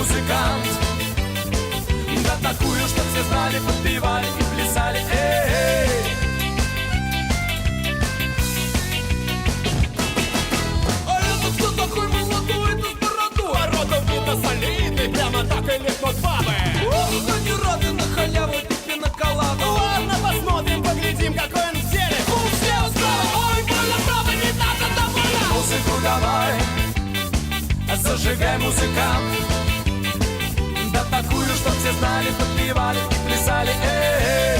музыкант. Да такую, чтоб все знали, подпевали и плясали. Эй! А это кто такой молодой, это с бородой? А родом видно солидный, прямо так и легко бабы. Да не рады на халяву ты пиноколаду. Ладно, посмотрим, поглядим, какой он в деле. Фу, слева, справа, ой, больно, право, не надо, довольно. Музыку давай, зажигай, музыкант. Да такую, чтоб все знали, подпевали и плясали. Эй!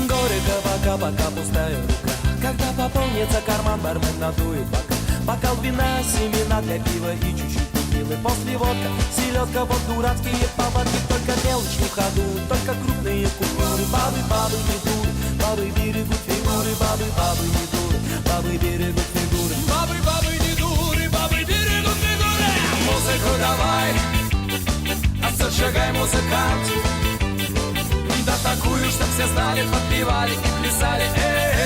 Горько пока пустая рука. Когда пополнится карман, бармен надует бокал. Бокал вина, семена для пива и чуть-чуть текилы. После водка, селедка, вот дурацкие поводки. Только мелочь не в ходу, только крупные купюры. Бабы, бабы не дуры, бабы берегут фигуры. Бабы, бабы не дуры, бабы берегут фигуры. Бабы, бабы не дуры, бабы берегут фигуры. Музыку давай, зажигай, музыкант. Да такую, чтоб все знали, подпевали и плясали. Эй!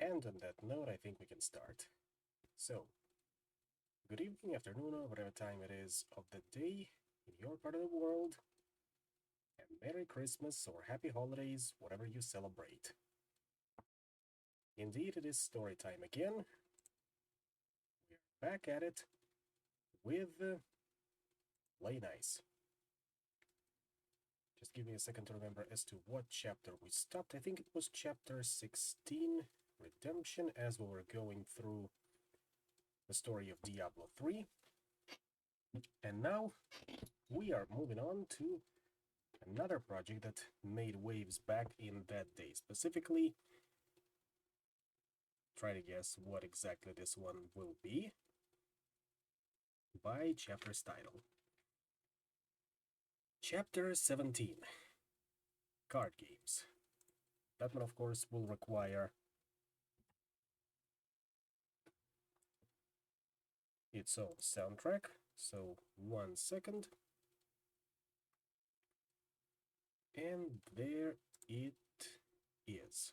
And on that note, I think we can start. So, good evening, afternoon, or whatever time it is of the day in your part of the world, and Merry Christmas or Happy Holidays, whatever you celebrate. Indeed, it is story time again. We're back at it with Play Nice. Just give me a second to remember as to what chapter we stopped. I think it was chapter 16, Redemption, as we were going through the story of Diablo 3. And now we are moving on to another project that made waves back in that day. Specifically, try to guess what exactly this one will be by chapter's title. Chapter 17, Card Games. That one, of course, will require its own soundtrack, so 1 second. And there it is.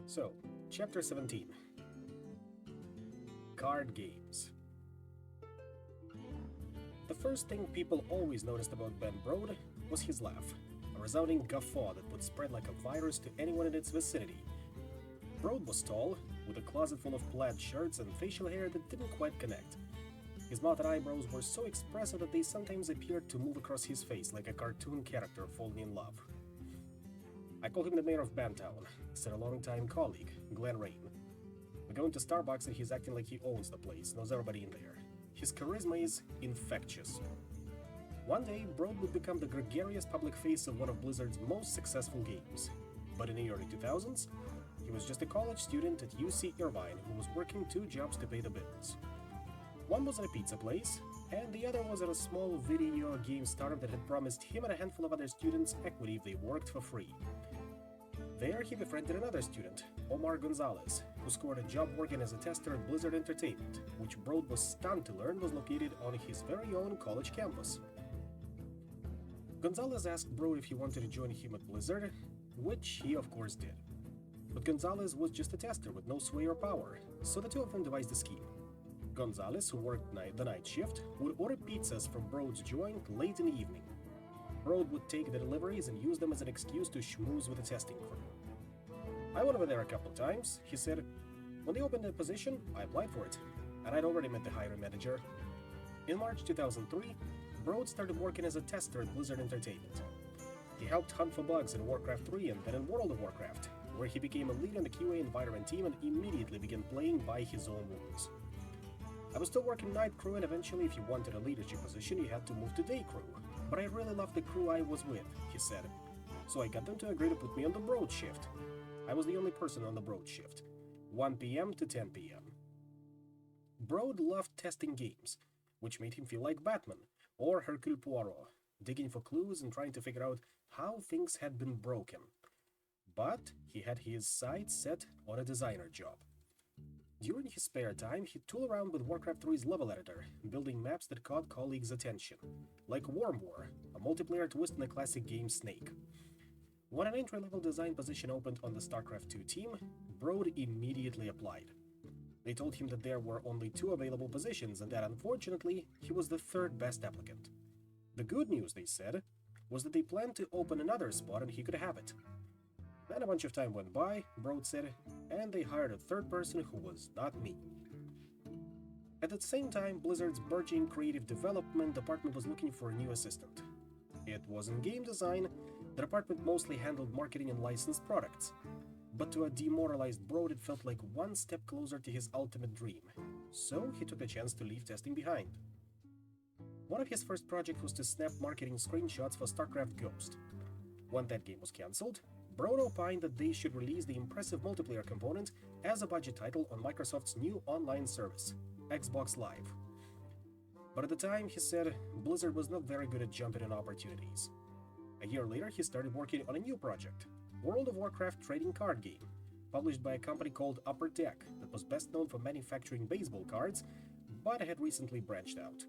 So, Chapter 17, Card Games. The first thing people always noticed about Ben Brode was his laugh, a resounding guffaw that would spread like a virus to anyone in its vicinity. Brode was tall, with a closet full of plaid shirts and facial hair that didn't quite connect. His mouth and eyebrows were so expressive that they sometimes appeared to move across his face like a cartoon character falling in love. I call him the mayor of Bantown, said a longtime colleague, Glenn Rain. We go into Starbucks and he's acting like he owns the place, knows everybody in there. His charisma is infectious. One day, Brode would become the gregarious public face of one of Blizzard's most successful games. But in the early 2000s, he was just a college student at UC Irvine who was working 2 jobs to pay the bills. One was at a pizza place, and the other was at a small video game startup that had promised him and a handful of other students equity if they worked for free. There, he befriended another student, Omar Gonzalez, who scored a job working as a tester at Blizzard Entertainment, which Brode was stunned to learn was located on his very own college campus. Gonzalez asked Brode if he wanted to join him at Blizzard, which he of course did. But Gonzalez was just a tester with no sway or power, so the two of them devised a scheme. Gonzalez, who worked the night shift, would order pizzas from Brode's joint late in the evening. Brode would take the deliveries and use them as an excuse to schmooze with the testing crew. I went over there a couple times, he said. When they opened the position, I applied for it, and I'd already met the hiring manager. In March 2003, Brode started working as a tester at Blizzard Entertainment. He helped hunt for bugs in Warcraft 3 and then in World of Warcraft, where he became a lead on the QA environment team and immediately began playing by his own rules. I was still working night crew, and eventually if you wanted a leadership position you had to move to day crew. But I really loved the crew I was with, he said. So I got them to agree to put me on the broad shift. I was the only person on the broad shift, 1 p.m. to 10 p.m. Broad loved testing games, which made him feel like Batman or Hercule Poirot, digging for clues and trying to figure out how things had been broken. But he had his sights set on a designer job. During his spare time, he'd tool around with Warcraft 3's level editor, building maps that caught colleagues' attention, like Worm War, a multiplayer twist in the classic game Snake. When an entry-level design position opened on the StarCraft 2 team, Broad immediately applied. They told him that there were only 2 available positions and that unfortunately, he was the 3rd best applicant. The good news, they said, was that they planned to open another spot and he could have it. Then a bunch of time went by, Broad said, and they hired a 3rd person who was not me. At the same time, Blizzard's burgeoning creative development department was looking for a new assistant. It wasn't game design, the department mostly handled marketing and licensed products. But to a demoralized Broad, it felt like one step closer to his ultimate dream. So he took the chance to leave testing behind. One of his first projects was to snap marketing screenshots for StarCraft Ghost. When that game was cancelled, Broad opined that they should release the impressive multiplayer component as a budget title on Microsoft's new online service, Xbox Live. But at the time, he said, Blizzard was not very good at jumping on opportunities. A year later, he started working on a new project, World of Warcraft trading card game, published by a company called Upper Deck that was best known for manufacturing baseball cards, but had recently branched out.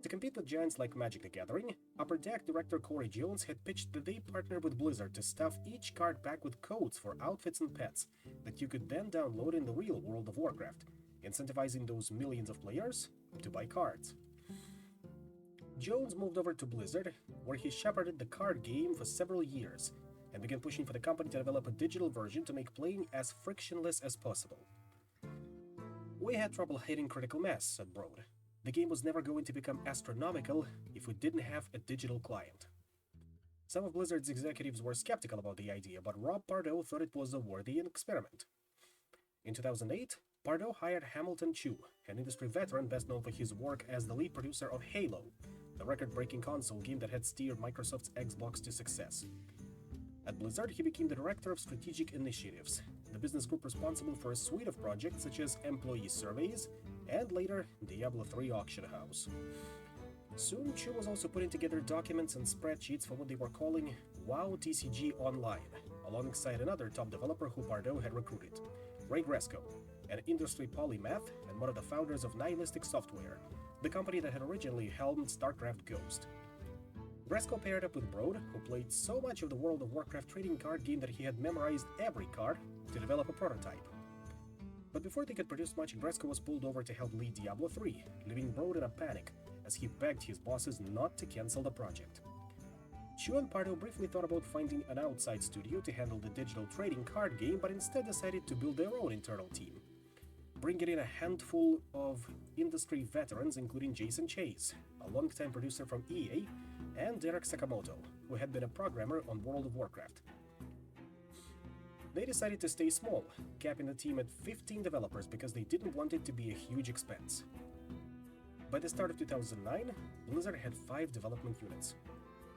To compete with giants like Magic the Gathering, Upper Deck director Corey Jones had pitched that they partnered with Blizzard to stuff each card pack with codes for outfits and pets that you could then download in the real World of Warcraft, incentivizing those millions of players to buy cards. Jones moved over to Blizzard, where he shepherded the card game for several years, and began pushing for the company to develop a digital version to make playing as frictionless as possible. We had trouble hitting critical mass, said Broad. The game was never going to become astronomical if we didn't have a digital client. Some of Blizzard's executives were skeptical about the idea, but Rob Pardo thought it was a worthy experiment. In 2008, Pardo hired Hamilton Chu, an industry veteran best known for his work as the lead producer of Halo, the record-breaking console game that had steered Microsoft's Xbox to success. At Blizzard, he became the Director of Strategic Initiatives, the business group responsible for a suite of projects such as employee surveys and later Diablo III Auction House. Soon, Chu was also putting together documents and spreadsheets for what they were calling WoW TCG Online, alongside another top developer who Pardo had recruited, Ray Gresko, an industry polymath and one of the founders of Nihilistic Software, the company that had originally helmed StarCraft Ghost. Gresko paired up with Broad, who played so much of the World of Warcraft trading card game that he had memorized every card, to develop a prototype. But before they could produce much, Gresko was pulled over to help lead Diablo III, leaving Broad in a panic as he begged his bosses not to cancel the project. Chu and Pardo briefly thought about finding an outside studio to handle the digital trading card game, but instead decided to build their own internal team, bringing in a handful of industry veterans including Jason Chase, a longtime producer from EA, and Derek Sakamoto, who had been a programmer on World of Warcraft. They decided to stay small, capping the team at 15 developers because they didn't want it to be a huge expense. By the start of 2009, Blizzard had 5 development units.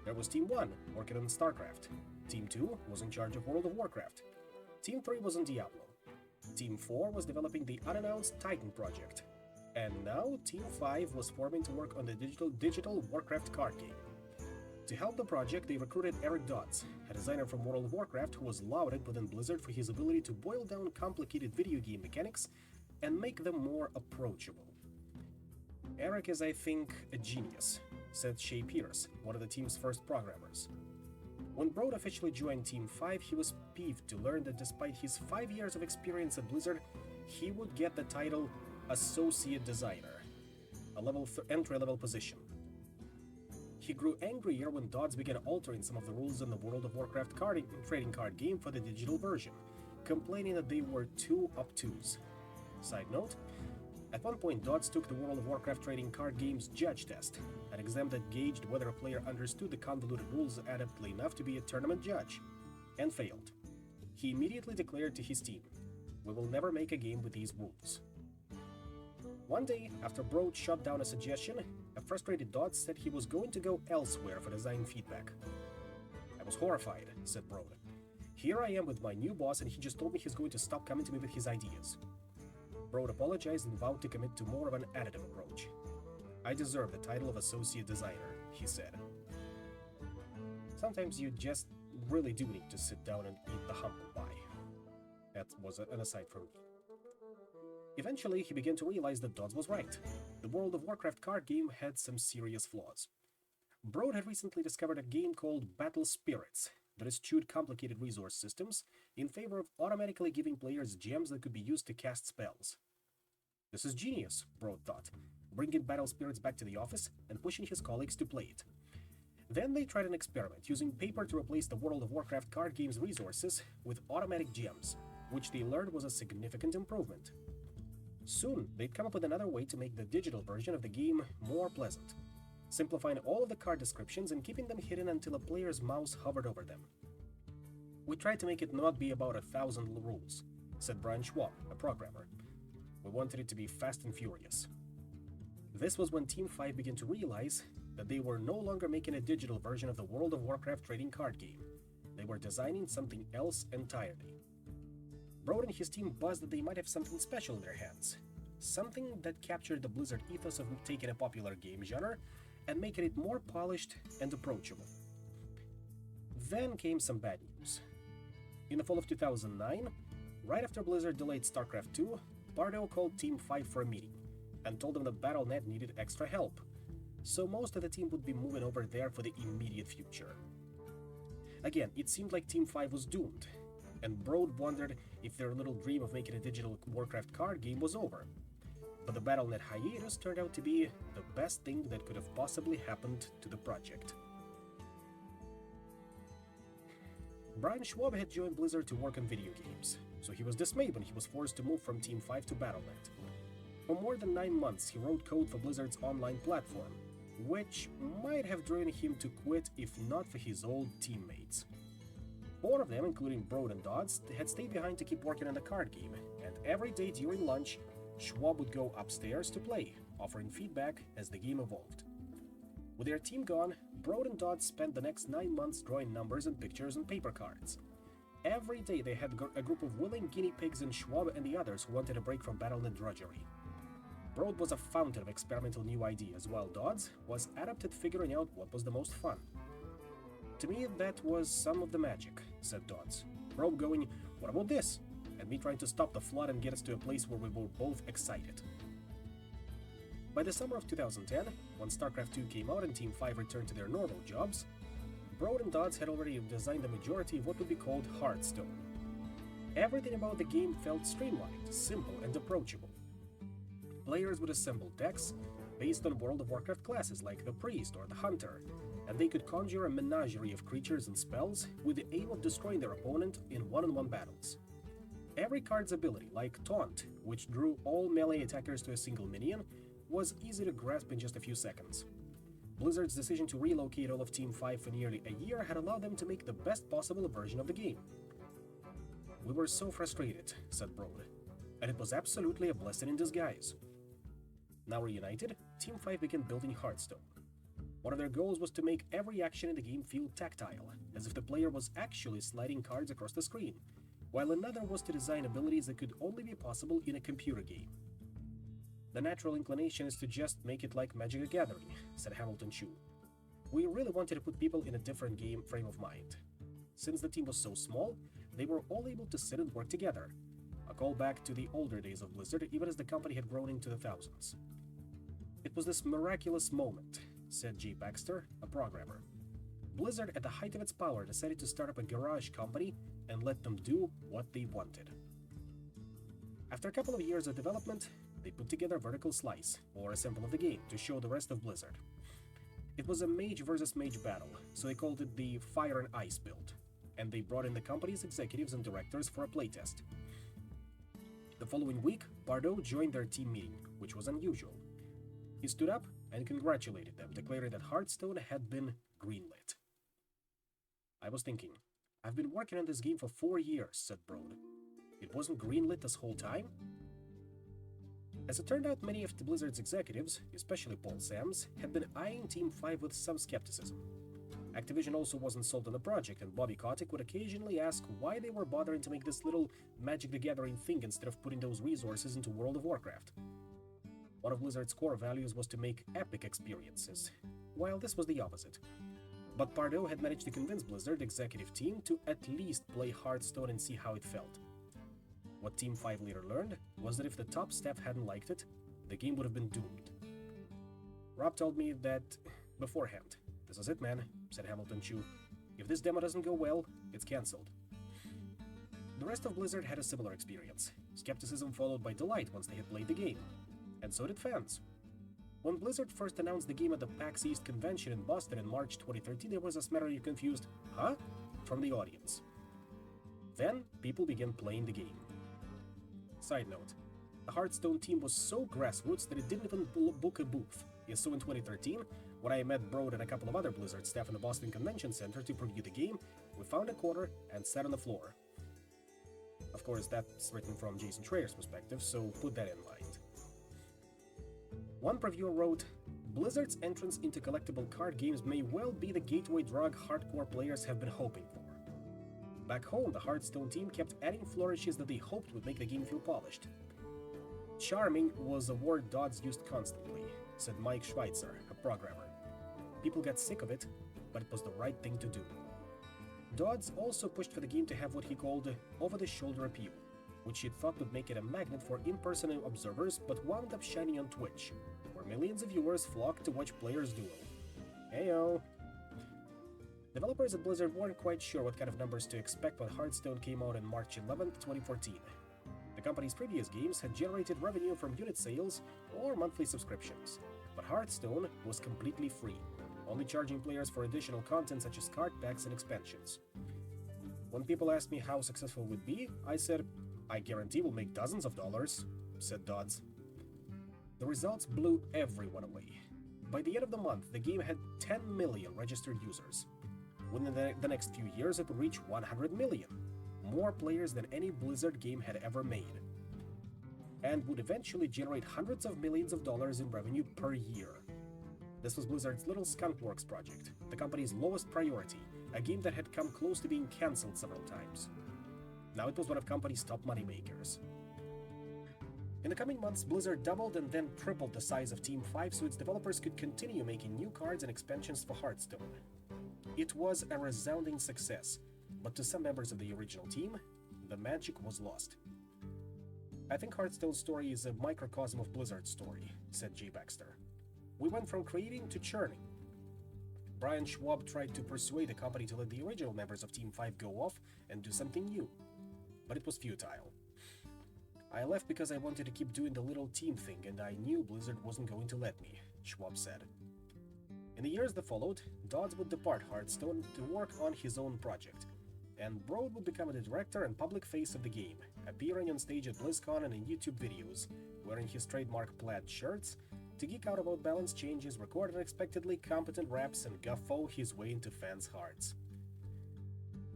There was Team 1, working on StarCraft. Team 2 was in charge of World of Warcraft. Team 3 was on Diablo. Team 4 was developing the unannounced Titan project. And now Team 5 was forming to work on the digital Warcraft card game. To help the project, they recruited Eric Dodds, a designer from World of Warcraft who was lauded within Blizzard for his ability to boil down complicated video game mechanics and make them more approachable. Eric is, I think, a genius, said Shay Pierce, one of the team's first programmers. When Broad officially joined Team 5, he was peeved to learn that despite his 5 years of experience at Blizzard, he would get the title Associate Designer, a entry-level position. He grew angrier when Dodds began altering some of the rules in the World of Warcraft trading card game for the digital version, complaining that they were too obtuse. Side note, at one point Dodds took the World of Warcraft trading card game's judge test, an exam that gauged whether a player understood the convoluted rules adeptly enough to be a tournament judge, and failed. He immediately declared to his team, "We will never make a game with these rules." One day, after Broad shot down a suggestion, a frustrated Dodds said he was going to go elsewhere for design feedback. I was horrified, said Broad. Here I am with my new boss and he just told me he's going to stop coming to me with his ideas. Broad apologized and vowed to commit to more of an additive approach. I deserve the title of associate designer, he said. Sometimes you just really do need to sit down and eat the humble pie. That was an aside from me. Eventually, he began to realize that Dodds was right. The World of Warcraft card game had some serious flaws. Broad had recently discovered a game called Battle Spirits that eschewed complicated resource systems in favor of automatically giving players gems that could be used to cast spells. This is genius, Broad thought, bringing Battle Spirits back to the office and pushing his colleagues to play it. Then they tried an experiment using paper to replace the World of Warcraft card game's resources with automatic gems, which they learned was a significant improvement. Soon, they'd come up with another way to make the digital version of the game more pleasant, simplifying all of the card descriptions and keeping them hidden until a player's mouse hovered over them. We tried to make it not be about 1,000 rules, said Brian Schwab, a programmer. We wanted it to be fast and furious. This was when Team 5 began to realize that they were no longer making a digital version of the World of Warcraft trading card game. They were designing something else entirely. Broad and his team buzzed that they might have something special in their hands. Something that captured the Blizzard ethos of taking a popular game genre and making it more polished and approachable. Then came some bad news. In the fall of 2009, right after Blizzard delayed StarCraft II, Pardo called Team 5 for a meeting and told them that Battle.net needed extra help, so most of the team would be moving over there for the immediate future. Again, it seemed like Team 5 was doomed, and Broad wondered if their little dream of making a digital Warcraft card game was over. But the Battle.net hiatus turned out to be the best thing that could have possibly happened to the project. Brian Schwab had joined Blizzard to work on video games, so he was dismayed when he was forced to move from Team 5 to Battle.net. For more than 9 months, he wrote code for Blizzard's online platform, which might have driven him to quit if not for his old teammates. 4 of them, including Broad and Dodds, had stayed behind to keep working on the card game, and every day during lunch, Schwab would go upstairs to play, offering feedback as the game evolved. With their team gone, Broad and Dodds spent the next 9 months drawing numbers and pictures on paper cards. Every day they had a group of willing guinea pigs and Schwab and the others who wanted a break from Battle.net drudgery. Broad was a fountain of experimental new ideas, while Dodds was adept at figuring out what was the most fun. To me, that was some of the magic, said Dodds. Broad going, "What about this?" and me trying to stop the flood and get us to a place where we were both excited. By the summer of 2010, when StarCraft II came out and Team 5 returned to their normal jobs, Broad and Dodds had already designed the majority of what would be called Hearthstone. Everything about the game felt streamlined, simple, and approachable. Players would assemble decks based on World of Warcraft classes like the Priest or the Hunter, and they could conjure a menagerie of creatures and spells with the aim of destroying their opponent in one-on-one battles. Every card's ability, like Taunt, which drew all melee attackers to a single minion, was easy to grasp in just a few seconds. Blizzard's decision to relocate all of Team 5 for nearly a year had allowed them to make the best possible version of the game. "We were so frustrated," said Broad, "and it was absolutely a blessing in disguise." Now reunited, Team 5 began building Hearthstone. One of their goals was to make every action in the game feel tactile, as if the player was actually sliding cards across the screen, while another was to design abilities that could only be possible in a computer game. "The natural inclination is to just make it like Magic the Gathering," said Hamilton Chu. "We really wanted to put people in a different game frame of mind. Since the team was so small, they were all able to sit and work together, a callback to the older days of Blizzard even as the company had grown into the thousands. It was this miraculous moment," said Jay Baxter, a programmer. "Blizzard, at the height of its power, decided to start up a garage company and let them do what they wanted." After a couple of years of development, they put together Vertical Slice, or a sample of the game, to show the rest of Blizzard. It was a mage versus mage battle, so they called it the Fire and Ice build, and they brought in the company's executives and directors for a playtest. The following week, Pardo joined their team meeting, which was unusual. He stood up and congratulated them, declaring that Hearthstone had been greenlit. "I was thinking, I've been working on this game for 4 years, said Broad. "It wasn't greenlit this whole time?" As it turned out, many of the Blizzard's executives, especially Paul Sams, had been eyeing Team 5 with some skepticism. Activision also wasn't sold on the project, and Bobby Kotick would occasionally ask why they were bothering to make this little Magic the Gathering thing instead of putting those resources into World of Warcraft. One of Blizzard's core values was to make epic experiences, while this was the opposite. But Pardo had managed to convince Blizzard executive team to at least play Hearthstone and see how it felt. What Team 5 later learned was that if the top staff hadn't liked it, the game would have been doomed. Rob told me that beforehand. "This is it, man," said Hamilton Chu. "If this demo doesn't go well, it's cancelled." The rest of Blizzard had a similar experience. Skepticism followed by delight once they had played the game. And so did fans. When Blizzard first announced the game at the PAX East convention in Boston in March 2013, there was a smattering of confused "huh?" from the audience. Then, people began playing the game. Side note, the Hearthstone team was so grassroots that it didn't even book a booth. So in 2013, when I met Broad and a couple of other Blizzard staff in the Boston Convention Center to preview the game, we found a corner and sat on the floor. Of course, that's written from Jason Schreier's perspective, so put that in mind. One previewer wrote, "Blizzard's entrance into collectible card games may well be the gateway drug hardcore players have been hoping for." Back home, the Hearthstone team kept adding flourishes that they hoped would make the game feel polished. "Charming" was a word Dodds used constantly, said Mike Schweitzer, a programmer. People got sick of it, but it was the right thing to do. Dodds also pushed for the game to have what he called over-the-shoulder appeal, which he thought would make it a magnet for in-person observers, but wound up shining on Twitch, where millions of viewers flocked to watch players duel. Heyo! Developers at Blizzard weren't quite sure what kind of numbers to expect when Hearthstone came out on March 11, 2014. The company's previous games had generated revenue from unit sales or monthly subscriptions, but Hearthstone was completely free, only charging players for additional content such as card packs and expansions. When people asked me how successful it would be, I said, "I guarantee we'll make dozens of dollars," said Dodds. The results blew everyone away. By the end of the month, the game had 10 million registered users. Within the next few years, it would reach 100 million, more players than any Blizzard game had ever made, and would eventually generate hundreds of millions of dollars in revenue per year. This was Blizzard's Little Skunkworks project, the company's lowest priority, a game that had come close to being cancelled several times. Now it was one of the company's top moneymakers. In the coming months, Blizzard doubled and then tripled the size of Team 5 so its developers could continue making new cards and expansions for Hearthstone. It was a resounding success, but to some members of the original team, the magic was lost. "I think Hearthstone's story is a microcosm of Blizzard's story," said Jay Baxter. "We went from creating to churning. Brian Schwab tried to persuade the company to let the original members of Team 5 go off and do something new, but it was futile. I left because I wanted to keep doing the little team thing, and I knew Blizzard wasn't going to let me," Schwab said. In the years that followed, Dodds would depart Hearthstone to work on his own project, and Broad would become the director and public face of the game, appearing on stage at BlizzCon and in YouTube videos, wearing his trademark plaid shirts, to geek out about balance changes, record unexpectedly competent raps, and guffaw his way into fans' hearts.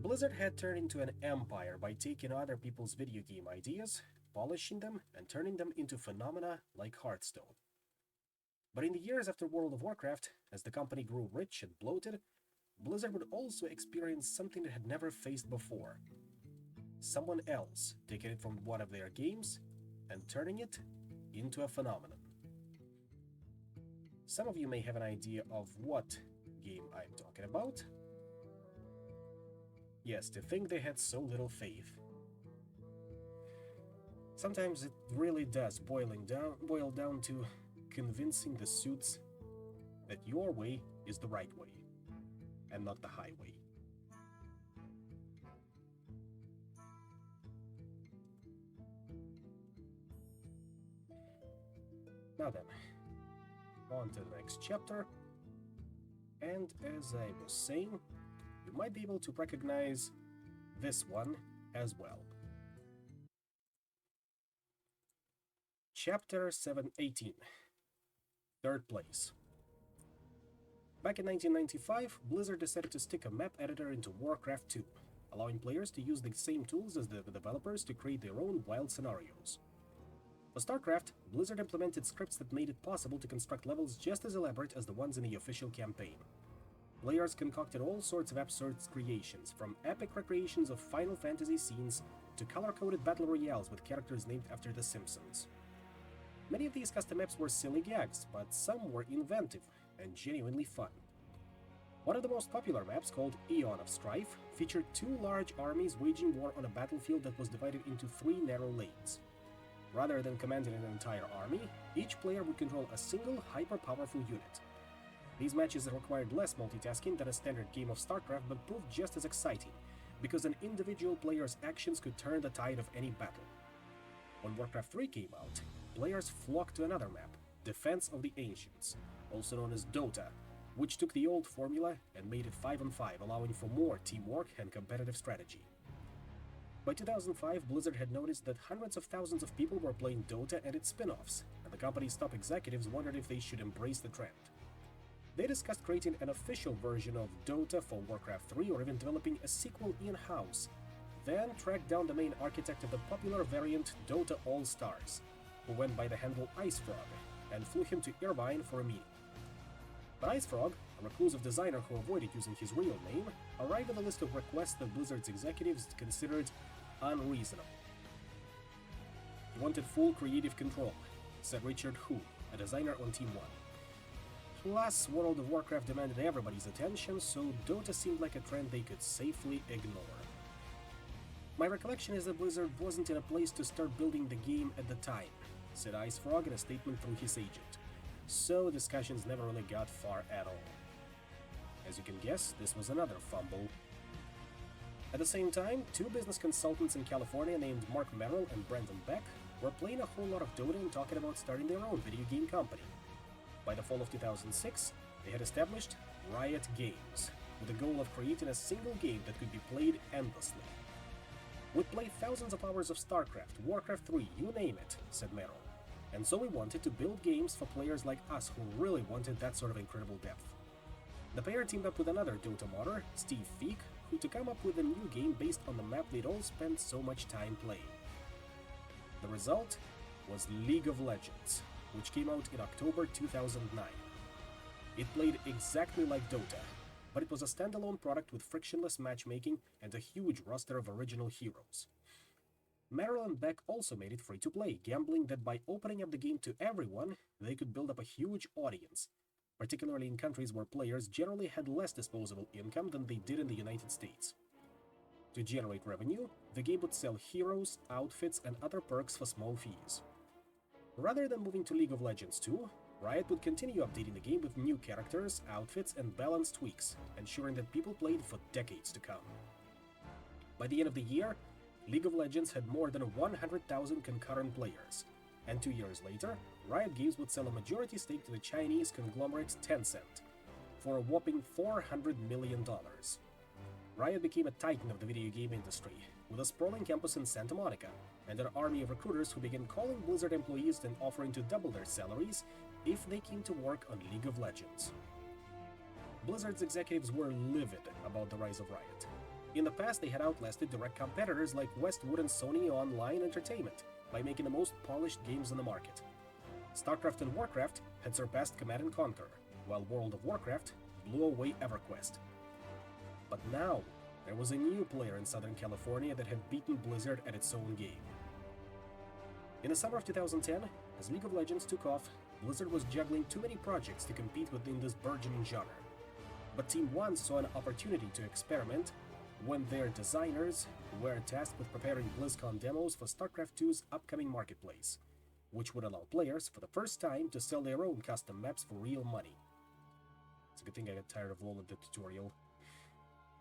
Blizzard had turned into an empire by taking other people's video game ideas, polishing them, and turning them into phenomena like Hearthstone. But in the years after World of Warcraft, as the company grew rich and bloated, Blizzard would also experience something it had never faced before. Someone else taking it from one of their games and turning it into a phenomenon. Some of you may have an idea of what game I'm talking about. Yes, to think they had so little faith. Sometimes it really does boil down to convincing the suits that your way is the right way, and not the highway. Now then, on to the next chapter, and as I was saying, you might be able to recognize this one as well. Chapter 718, Third Place. Back in 1995, Blizzard decided to stick a map editor into Warcraft 2, allowing players to use the same tools as the developers to create their own wild scenarios. For StarCraft, Blizzard implemented scripts that made it possible to construct levels just as elaborate as the ones in the official campaign. Players concocted all sorts of absurd creations, from epic recreations of Final Fantasy scenes to color-coded battle royales with characters named after The Simpsons. Many of these custom maps were silly gags, but some were inventive and genuinely fun. One of the most popular maps, called Aeon of Strife, featured two large armies waging war on a battlefield that was divided into three narrow lanes. Rather than commanding an entire army, each player would control a single hyper-powerful unit. These matches required less multitasking than a standard game of StarCraft, but proved just as exciting, because an individual player's actions could turn the tide of any battle. When Warcraft 3 came out, players flocked to another map, Defense of the Ancients, also known as Dota, which took the old formula and made it 5-on-5, allowing for more teamwork and competitive strategy. By 2005, Blizzard had noticed that hundreds of thousands of people were playing Dota and its spin-offs, and the company's top executives wondered if they should embrace the trend. They discussed creating an official version of Dota for Warcraft 3 or even developing a sequel in-house, then tracked down the main architect of the popular variant Dota All-Stars, who went by the handle IceFrog, and flew him to Irvine for a meeting. But IceFrog, a reclusive designer who avoided using his real name, arrived with a list of requests that Blizzard's executives considered unreasonable. He wanted full creative control, said Richard Hu, a designer on Team 1. Plus, World of Warcraft demanded everybody's attention, so Dota seemed like a trend they could safely ignore. My recollection is that Blizzard wasn't in a place to start building the game at the time, said IceFrog in a statement through his agent, so discussions never really got far at all. As you can guess, this was another fumble. At the same time, two business consultants in California named Mark Merrill and Brandon Beck were playing a whole lot of Dota and talking about starting their own video game company. By the fall of 2006, they had established Riot Games, with the goal of creating a single game that could be played endlessly. "We'd played thousands of hours of StarCraft, Warcraft 3, you name it," said Merrill. "And so we wanted to build games for players like us who really wanted that sort of incredible depth." The pair teamed up with another Dota modder, Steve Feek, to come up with a new game based on the map they'd all spent so much time playing. The result was League of Legends, which came out in October 2009. It played exactly like Dota, but it was a standalone product with frictionless matchmaking and a huge roster of original heroes. Merrill and Beck also made it free to play, gambling that by opening up the game to everyone, they could build up a huge audience, particularly in countries where players generally had less disposable income than they did in the United States. To generate revenue, the game would sell heroes, outfits, and other perks for small fees. Rather than moving to League of Legends 2, Riot would continue updating the game with new characters, outfits, and balance tweaks, ensuring that people played for decades to come. By the end of the year, League of Legends had more than 100,000 concurrent players, and 2 years later, Riot Games would sell a majority stake to the Chinese conglomerate Tencent for a whopping $400 million. Riot became a titan of the video game industry, with a sprawling campus in Santa Monica, and an army of recruiters who began calling Blizzard employees and offering to double their salaries if they came to work on League of Legends. Blizzard's executives were livid about the rise of Riot. In the past, they had outlasted direct competitors like Westwood and Sony Online Entertainment by making the most polished games on the market. StarCraft and Warcraft had surpassed Command & Conquer, while World of Warcraft blew away EverQuest. But now, there was a new player in Southern California that had beaten Blizzard at its own game. In the summer of 2010, as League of Legends took off, Blizzard was juggling too many projects to compete within this burgeoning genre. But Team 1 saw an opportunity to experiment when their designers were tasked with preparing BlizzCon demos for StarCraft 2's upcoming marketplace, which would allow players for the first time to sell their own custom maps for real money. It's a good thing I got tired of all of the tutorial.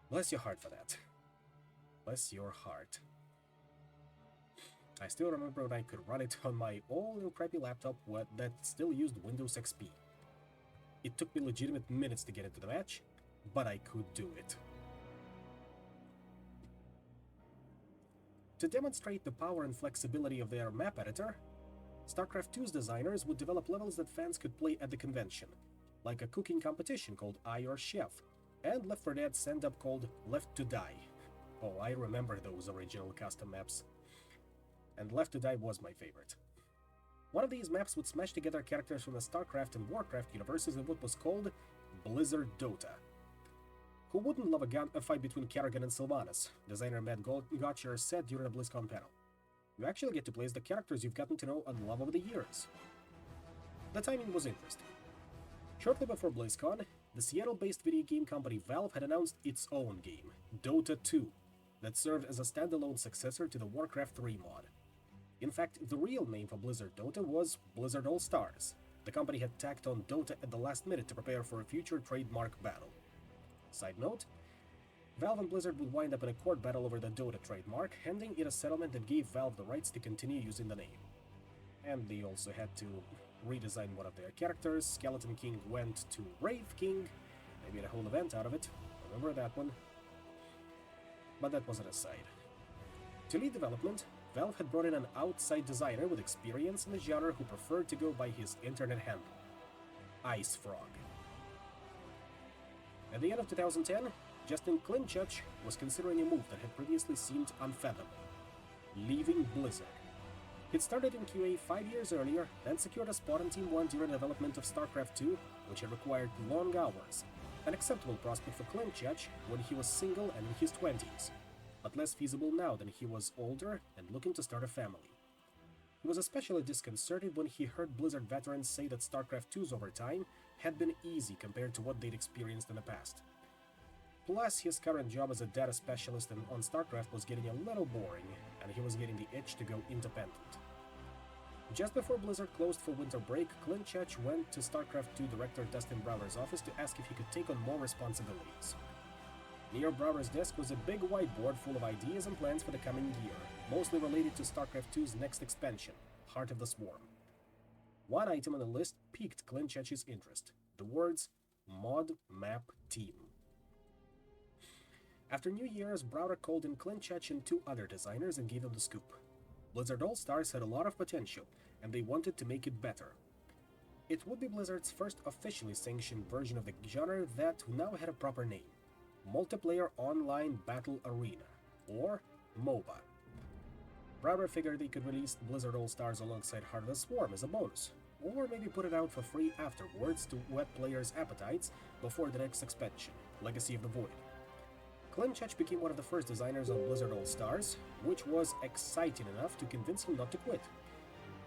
Bless your heart for that. Bless your heart. I still remember when I could run it on my old and crappy laptop that still used Windows XP. It took me legitimate minutes to get into the match, but I could do it. To demonstrate the power and flexibility of their map editor, StarCraft 2's designers would develop levels that fans could play at the convention, like a cooking competition called I Your Chef, and Left 4 Dead stand-up called Left to Die. Oh, I remember those original custom maps. And Left to Die was my favorite. One of these maps would smash together characters from the StarCraft and Warcraft universes in what was called Blizzard Dota. Who wouldn't love a fight between Kerrigan and Sylvanas? Designer Matt Gotcher said during a BlizzCon panel. You actually get to play as the characters you've gotten to know and love over the years. The timing was interesting. Shortly before BlizzCon, the Seattle-based video game company Valve had announced its own game, Dota 2, that served as a standalone successor to the Warcraft 3 mod. In fact, the real name for Blizzard Dota was Blizzard All-Stars. The company had tacked on Dota at the last minute to prepare for a future trademark battle. Side note, Valve and Blizzard would wind up in a court battle over the Dota trademark, handing it a settlement that gave Valve the rights to continue using the name. And they also had to redesign one of their characters. Skeleton King went to Wraith King. They made a whole event out of it. Remember that one? But that was an aside. To lead development, Valve had brought in an outside designer with experience in the genre who preferred to go by his internet handle, IceFrog. At the end of 2010, Justin Klimchuk was considering a move that had previously seemed unfathomable, leaving Blizzard. He'd started in QA 5 years earlier, then secured a spot on Team 1 during the development of StarCraft 2, which had required long hours, an acceptable prospect for Klimchuk when he was single and in his 20s, but less feasible now that he was older and looking to start a family. He was especially disconcerted when he heard Blizzard veterans say that StarCraft 2's overtime had been easy compared to what they'd experienced in the past. Plus, his current job as a data specialist on StarCraft was getting a little boring, and he was getting the itch to go independent. Just before Blizzard closed for winter break, Klimchuk went to StarCraft 2 director Dustin Brower's office to ask if he could take on more responsibilities. Near Brower's desk was a big whiteboard full of ideas and plans for the coming year, mostly related to StarCraft 2's next expansion, Heart of the Swarm. One item on the list piqued Klimchuk's interest: the words Mod Map Team. After New Year's, Brower called in Klimchuk and 2 other designers and gave them the scoop. Blizzard All-Stars had a lot of potential, and they wanted to make it better. It would be Blizzard's first officially sanctioned version of the genre that now had a proper name: Multiplayer Online Battle Arena, or MOBA. Brower figured they could release Blizzard All-Stars alongside Heart of the Swarm as a bonus, or maybe put it out for free afterwards to whet players' appetites before the next expansion, Legacy of the Void. Klimchuk became one of the first designers on Blizzard All-Stars, which was exciting enough to convince him not to quit.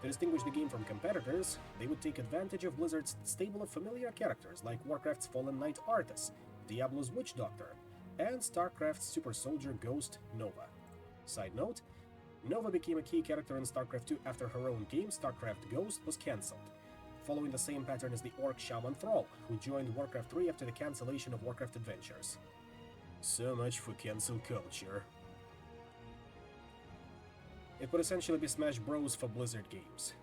To distinguish the game from competitors, they would take advantage of Blizzard's stable of familiar characters like Warcraft's Fallen Knight Arthas, Diablo's Witch Doctor, and StarCraft's super soldier Ghost Nova. Side note, Nova became a key character in StarCraft 2 after her own game, StarCraft Ghost, was cancelled, following the same pattern as the Orc Shaman Thrall, who joined Warcraft 3 after the cancellation of Warcraft Adventures. So much for cancel culture. It would essentially be Smash Bros for Blizzard games.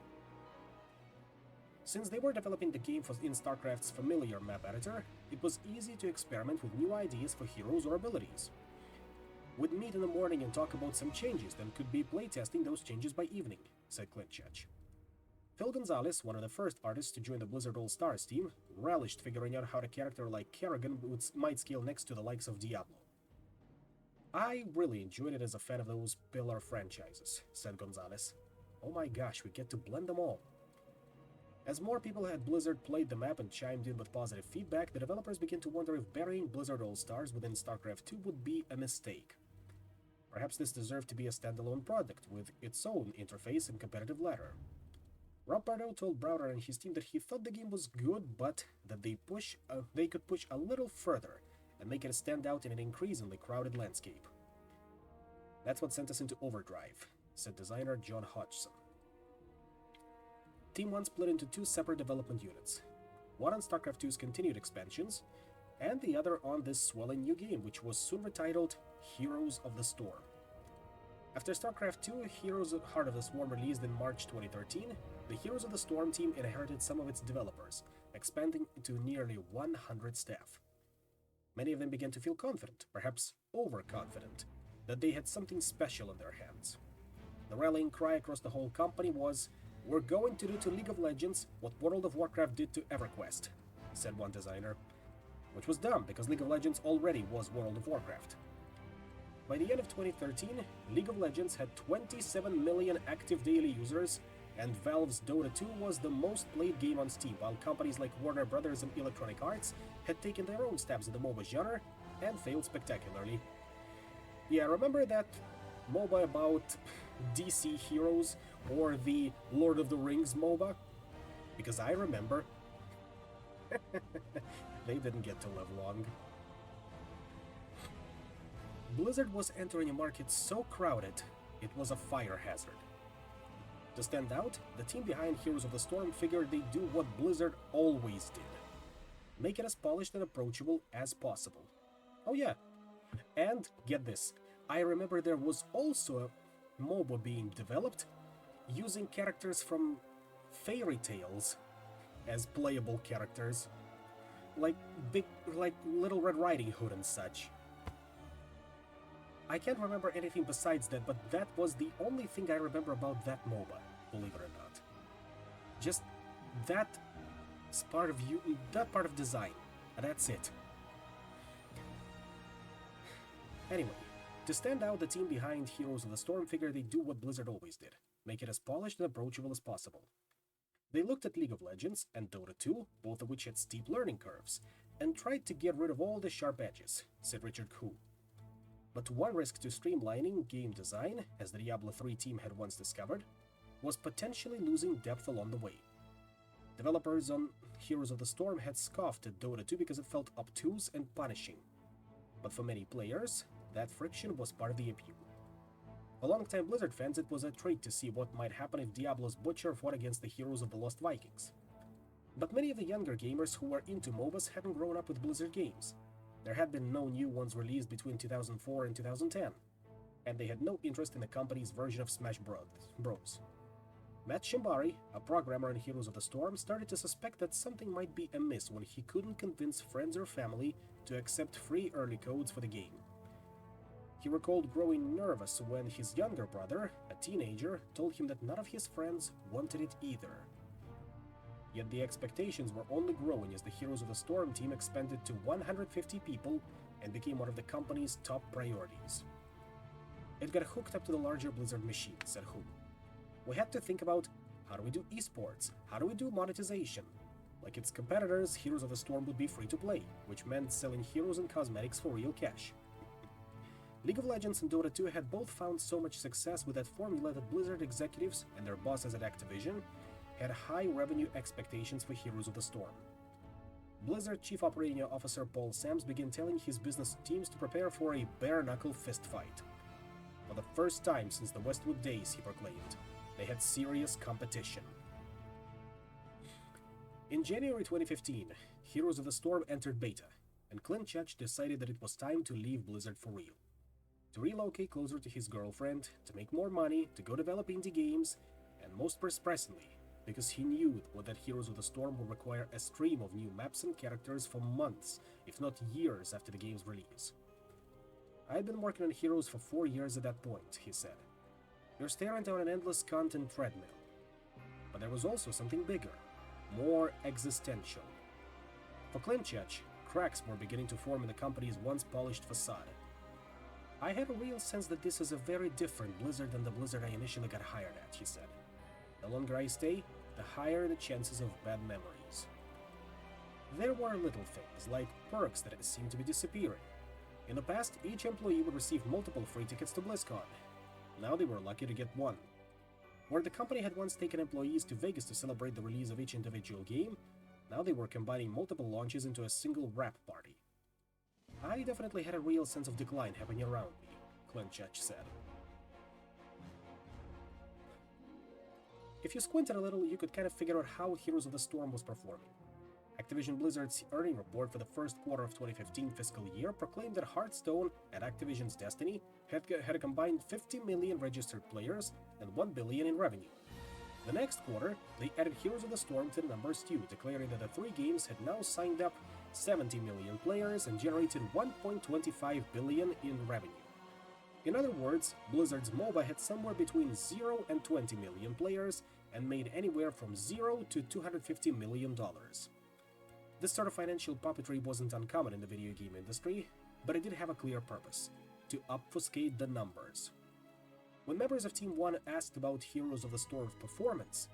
Since they were developing the game in StarCraft's familiar map editor, it was easy to experiment with new ideas for heroes or abilities. We'd meet in the morning and talk about some changes, then could be playtesting those changes by evening, said Klimchuk. Phil Gonzalez, one of the first artists to join the Blizzard All-Stars team, relished figuring out how a character like Kerrigan might scale next to the likes of Diablo. I really enjoyed it as a fan of those pillar franchises, said Gonzalez. Oh my gosh, we get to blend them all. As more people at Blizzard played the map and chimed in with positive feedback, the developers began to wonder if burying Blizzard All-Stars within StarCraft 2 would be a mistake. Perhaps this deserved to be a standalone product with its own interface and competitive ladder. Rob Pardo told Brower and his team that he thought the game was good, but that they could push a little further and make it stand out in an increasingly crowded landscape. That's what sent us into overdrive, said designer John Hodgson. Team 1 split into 2 separate development units, one on StarCraft 2's continued expansions, and the other on this swelling new game, which was soon retitled Heroes of the Storm. After StarCraft 2, Heroes of Heart of the Swarm released in March 2013, the Heroes of the Storm team inherited some of its developers, expanding to nearly 100 staff. Many of them began to feel confident, perhaps overconfident, that they had something special in their hands. The rallying cry across the whole company was, "We're going to do to League of Legends what World of Warcraft did to EverQuest," said one designer, which was dumb because League of Legends already was World of Warcraft. By the end of 2013, League of Legends had 27 million active daily users and Valve's Dota 2 was the most played game on Steam, while companies like Warner Brothers and Electronic Arts had taken their own stabs at the MOBA genre and failed spectacularly. Yeah, remember that MOBA about DC heroes or the Lord of the Rings MOBA? Because I remember. They didn't get to live long. Blizzard was entering a market so crowded, it was a fire hazard. To stand out, the team behind Heroes of the Storm figured they'd do what Blizzard always did. Make it as polished and approachable as possible. Oh yeah, and get this, I remember there was also a MOBA being developed using characters from fairy tales as playable characters. Like Little Red Riding Hood and such. I can't remember anything besides that, but that was the only thing I remember about that MOBA, believe it or not. Just that part of design. That's it. Anyway, to stand out, the team behind Heroes of the Storm figured they'd do what Blizzard always did, make it as polished and approachable as possible. They looked at League of Legends and Dota 2, both of which had steep learning curves, and tried to get rid of all the sharp edges, said Richard Koo. But one risk to streamlining game design, as the Diablo 3 team had once discovered, was potentially losing depth along the way. Developers on Heroes of the Storm had scoffed at Dota 2 because it felt obtuse and punishing. But for many players, that friction was part of the appeal. For longtime Blizzard fans, it was a treat to see what might happen if Diablo's Butcher fought against the heroes of the Lost Vikings. But many of the younger gamers who were into MOBAs hadn't grown up with Blizzard games. There had been no new ones released between 2004 and 2010, and they had no interest in the company's version of Smash Bros. Matt Shimbari, a programmer in Heroes of the Storm, started to suspect that something might be amiss when he couldn't convince friends or family to accept free early codes for the game. He recalled growing nervous when his younger brother, a teenager, told him that none of his friends wanted it either. Yet the expectations were only growing as the Heroes of the Storm team expanded to 150 people and became one of the company's top priorities. It got hooked up to the larger Blizzard machine, said Hu. We had to think about, how do we do esports? How do we do monetization? Like its competitors, Heroes of the Storm would be free to play, which meant selling heroes and cosmetics for real cash. League of Legends and Dota 2 had both found so much success with that formula that Blizzard executives and their bosses at Activision had high revenue expectations for Heroes of the Storm. Blizzard Chief Operating Officer Paul Sams began telling his business teams to prepare for a bare-knuckle fistfight. For the first time since the Westwood days, he proclaimed, they had serious competition. In January 2015, Heroes of the Storm entered beta, and Clint Church decided that it was time to leave Blizzard for real. To relocate closer to his girlfriend, to make more money, to go develop indie games, and most pressingly, because he knew that Heroes of the Storm would require a stream of new maps and characters for months, if not years after the game's release. I had been working on Heroes for 4 years at that point, he said. You're staring down an endless content treadmill. But there was also something bigger, more existential. For Clint Church, cracks were beginning to form in the company's once polished facade. I had a real sense that this is a very different Blizzard than the Blizzard I initially got hired at, he said. The longer I stay, the higher the chances of bad memories. There were little things, like perks that seemed to be disappearing. In the past, each employee would receive multiple free tickets to BlizzCon. Now they were lucky to get one. Where the company had once taken employees to Vegas to celebrate the release of each individual game, now they were combining multiple launches into a single wrap party. I definitely had a real sense of decline happening around me, Clint Church said. If you squinted a little, you could kind of figure out how Heroes of the Storm was performing. Activision Blizzard's earning report for the first quarter of 2015 fiscal year proclaimed that Hearthstone and Activision's Destiny had a combined 50 million registered players and 1 billion in revenue. The next quarter, they added Heroes of the Storm to the numbers too, declaring that the three games had now signed up 70 million players and generated 1.25 billion in revenue. In other words, Blizzard's MOBA had somewhere between 0 and 20 million players and made anywhere from $0 to $250 million. This sort of financial puppetry wasn't uncommon in the video game industry, but it did have a clear purpose: to obfuscate the numbers. When members of Team 1 asked about Heroes of the Storm's performance,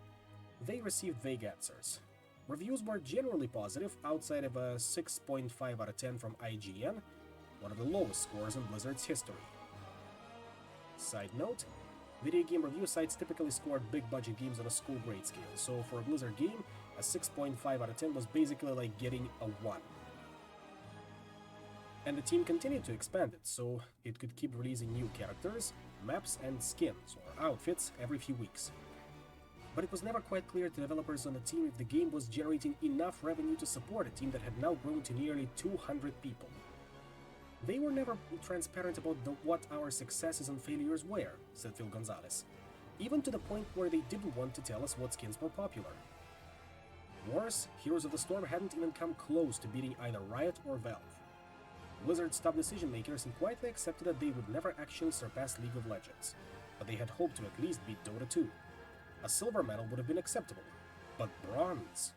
they received vague answers. Reviews were generally positive, outside of a 6.5 out of 10 from IGN, one of the lowest scores in Blizzard's history. Side note, video game review sites typically scored big-budget games on a school-grade scale, so for a Blizzard game, a 6.5 out of 10 was basically like getting a 1. And the team continued to expand it, so it could keep releasing new characters, maps, and skins, or outfits, every few weeks. But it was never quite clear to developers on the team if the game was generating enough revenue to support a team that had now grown to nearly 200 people. They were never transparent about what our successes and failures were, said Phil Gonzalez, even to the point where they didn't want to tell us what skins were popular. Worse, Heroes of the Storm hadn't even come close to beating either Riot or Valve. Blizzard's top decision-makers had quietly accepted that they would never actually surpass League of Legends, but they had hoped to at least beat Dota 2. A silver medal would have been acceptable, but bronze?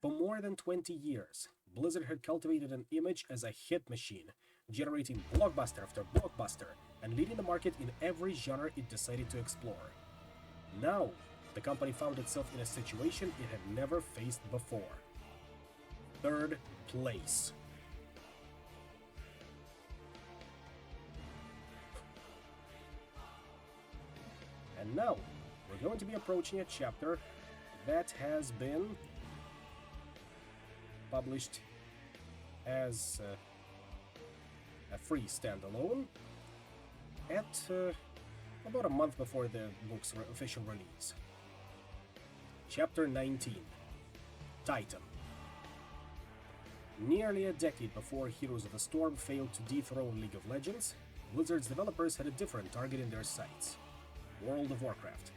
For more than 20 years, Blizzard had cultivated an image as a hit machine, generating blockbuster after blockbuster and leading the market in every genre it decided to explore. Now, the company found itself in a situation it had never faced before. Third place. And now, we're going to be approaching a chapter that has been published as a free standalone at about a month before the book's official release. Chapter 19, Titan. Nearly a decade before Heroes of the Storm failed to dethrone League of Legends, Blizzard's developers had a different target in their sights: World of Warcraft.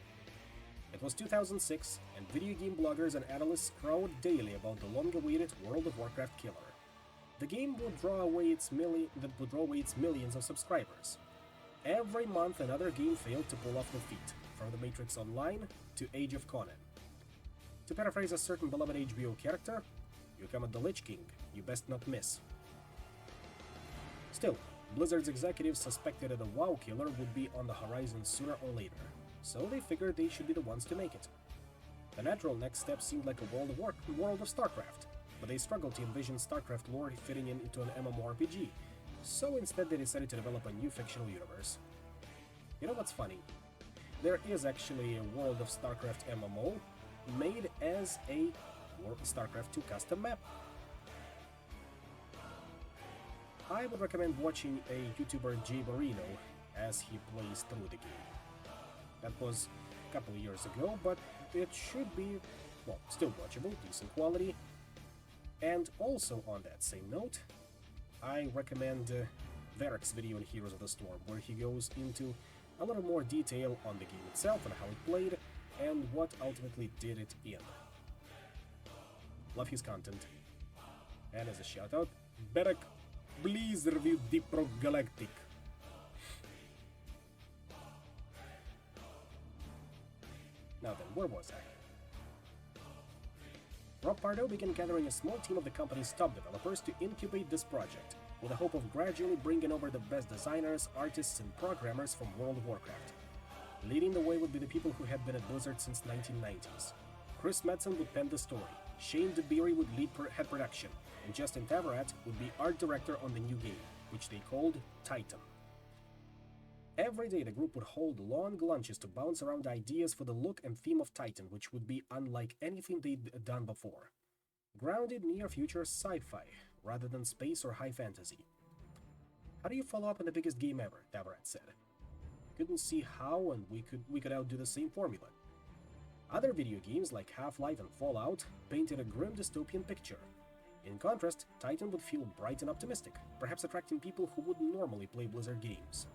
It was 2006, and video game bloggers and analysts crowed daily about the long-awaited World of Warcraft killer. The game would draw away its millions of subscribers. Every month another game failed to pull off the feat, from The Matrix Online to Age of Conan. To paraphrase a certain beloved HBO character, "You come at the Lich King, you best not miss." Still, Blizzard's executives suspected that a WoW killer would be on the horizon sooner or later, so they figured they should be the ones to make it. The natural next step seemed like a World of StarCraft, but they struggled to envision StarCraft lore fitting into an MMORPG, so instead they decided to develop a new fictional universe. You know what's funny? There is actually a World of StarCraft MMO made as a StarCraft 2 custom map. I would recommend watching a YouTuber Jay Marino as he plays through the game. That was a couple of years ago, but it should be, well, still watchable, decent quality. And also on that same note, I recommend Varric's video on Heroes of the Storm, where he goes into a little more detail on the game itself and how it played, and what ultimately did it in. Love his content. And as a shoutout, Varric, please review Deep Rock Galactic. Now then, where was I? Rob Pardo began gathering a small team of the company's top developers to incubate this project, with the hope of gradually bringing over the best designers, artists, and programmers from World of Warcraft. Leading the way would be the people who had been at Blizzard since 1990s. Chris Metzen would pen the story, Shane DeBeery would lead head production, and Justin Tavarat would be art director on the new game, which they called Titan. Every day the group would hold long lunches to bounce around ideas for the look and theme of Titan, which would be unlike anything they'd done before. Grounded near-future sci-fi, rather than space or high fantasy. How do you follow up on the biggest game ever? Tavarat said. Couldn't see how, and we could outdo the same formula. Other video games like Half-Life and Fallout painted a grim dystopian picture. In contrast, Titan would feel bright and optimistic, perhaps attracting people who wouldn't normally play Blizzard games.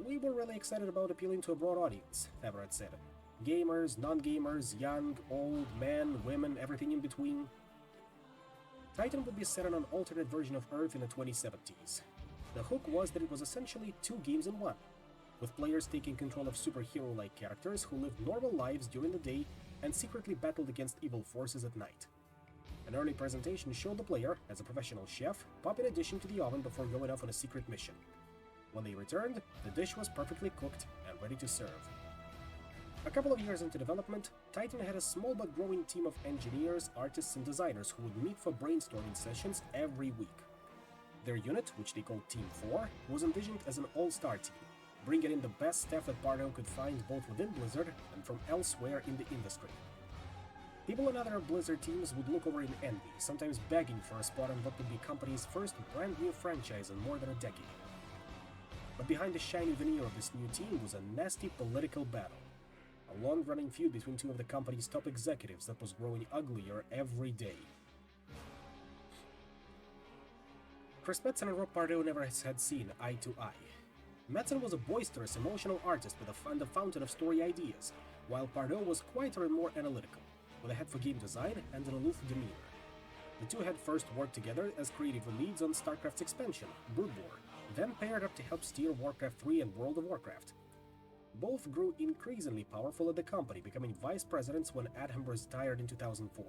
We were really excited about appealing to a broad audience, Tavarat said. Gamers, non-gamers, young, old, men, women, everything in between. Titan would be set on an alternate version of Earth in the 2070s. The hook was that it was essentially 2 games in 1, with players taking control of superhero-like characters who lived normal lives during the day and secretly battled against evil forces at night. An early presentation showed the player, as a professional chef, popping a dish into the oven before going off on a secret mission. When they returned, the dish was perfectly cooked and ready to serve. A couple of years into development, Titan had a small but growing team of engineers, artists, and designers who would meet for brainstorming sessions every week. Their unit, which they called Team 4, was envisioned as an all-star team, bringing in the best staff that Pardo could find both within Blizzard and from elsewhere in the industry. People in other Blizzard teams would look over in envy, sometimes begging for a spot on what would be company's first brand new franchise in more than a decade. But behind the shiny veneer of this new team was a nasty political battle. A long-running feud between two of the company's top executives that was growing uglier every day. Chris Metzen and Rob Pardo never had seen eye to eye. Metzen was a boisterous, emotional artist with a fountain of story ideas, while Pardo was quieter and more analytical, with a head for game design and an aloof demeanor. The two had first worked together as creative leads on StarCraft's expansion, Brood War, then paired up to help steer Warcraft 3 and World of Warcraft. Both grew increasingly powerful at the company, becoming vice presidents when Ed Hembers retired in 2004.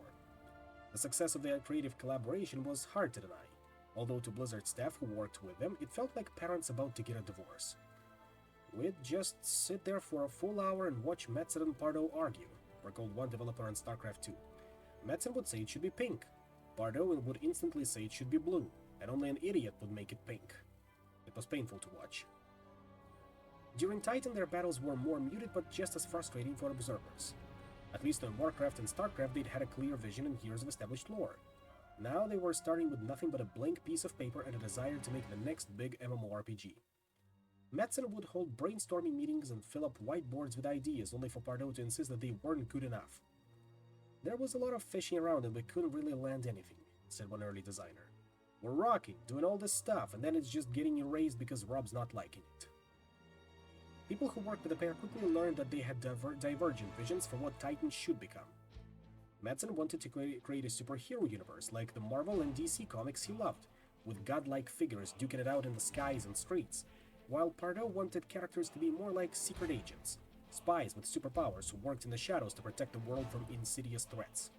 The success of their creative collaboration was hard to deny, although to Blizzard staff who worked with them, it felt like parents about to get a divorce. We'd just sit there for a full hour and watch Metzen and Pardo argue, recalled one developer on StarCraft 2. Metzen would say it should be pink, Pardo would instantly say it should be blue, and only an idiot would make it pink. It was painful to watch. During Titan, their battles were more muted but just as frustrating for observers. At least on Warcraft and StarCraft they'd had a clear vision and years of established lore. Now they were starting with nothing but a blank piece of paper and a desire to make the next big MMORPG. Metzen would hold brainstorming meetings and fill up whiteboards with ideas, only for Pardo to insist that they weren't good enough. There was a lot of fishing around and we couldn't really land anything, said one early designer. We're rocking, doing all this stuff, and then it's just getting erased because Rob's not liking it. People who worked with the pair quickly learned that they had divergent visions for what Titan should become. Metzen wanted to create a superhero universe like the Marvel and DC comics he loved, with godlike figures duking it out in the skies and streets, while Pardo wanted characters to be more like secret agents, spies with superpowers who worked in the shadows to protect the world from insidious threats.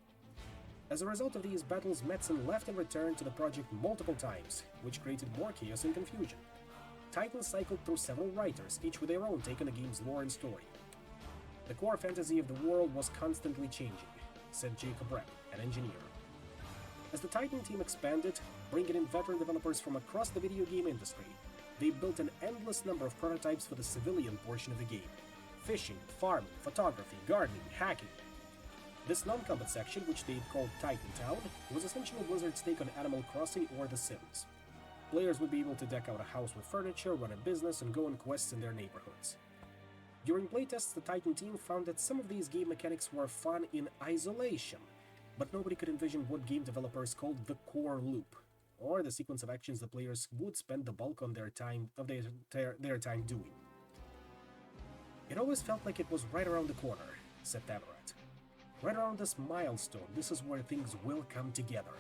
As a result of these battles, Metzen left and returned to the project multiple times, which created more chaos and confusion. Titan cycled through several writers, each with their own take on the game's lore and story. The core fantasy of the world was constantly changing, said Jacob Repp, an engineer. As the Titan team expanded, bringing in veteran developers from across the video game industry, they built an endless number of prototypes for the civilian portion of the game. Fishing, farming, photography, gardening, hacking. This non-combat section, which they called Titan Town, was essentially Blizzard's take on Animal Crossing or The Sims. Players would be able to deck out a house with furniture, run a business, and go on quests in their neighborhoods. During playtests, the Titan team found that some of these game mechanics were fun in isolation, but nobody could envision what game developers called the core loop, or the sequence of actions the players would spend the bulk of their time doing. It always felt like it was right around the corner, said Tavarat. Right around this milestone, this is where things will come together.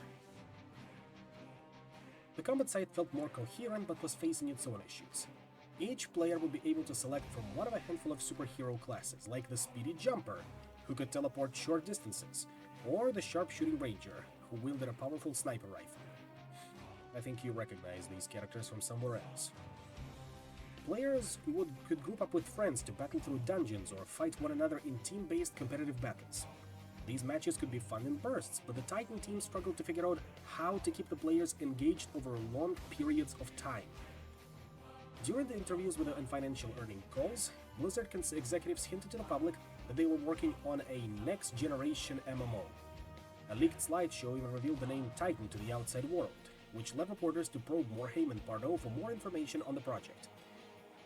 The combat side felt more coherent but was facing its own issues. Each player would be able to select from one of a handful of superhero classes, like the Speedy Jumper, who could teleport short distances, or the Sharpshooting Ranger, who wielded a powerful sniper rifle. I think you recognize these characters from somewhere else. Players could group up with friends to battle through dungeons or fight one another in team-based competitive battles. These matches could be fun in bursts, but the Titan team struggled to figure out how to keep the players engaged over long periods of time. During the interviews with the financial earning calls, Blizzard executives hinted to the public that they were working on a next-generation MMO. A leaked slideshow even revealed the name Titan to the outside world, which led reporters to probe Morhaime and Pardo for more information on the project.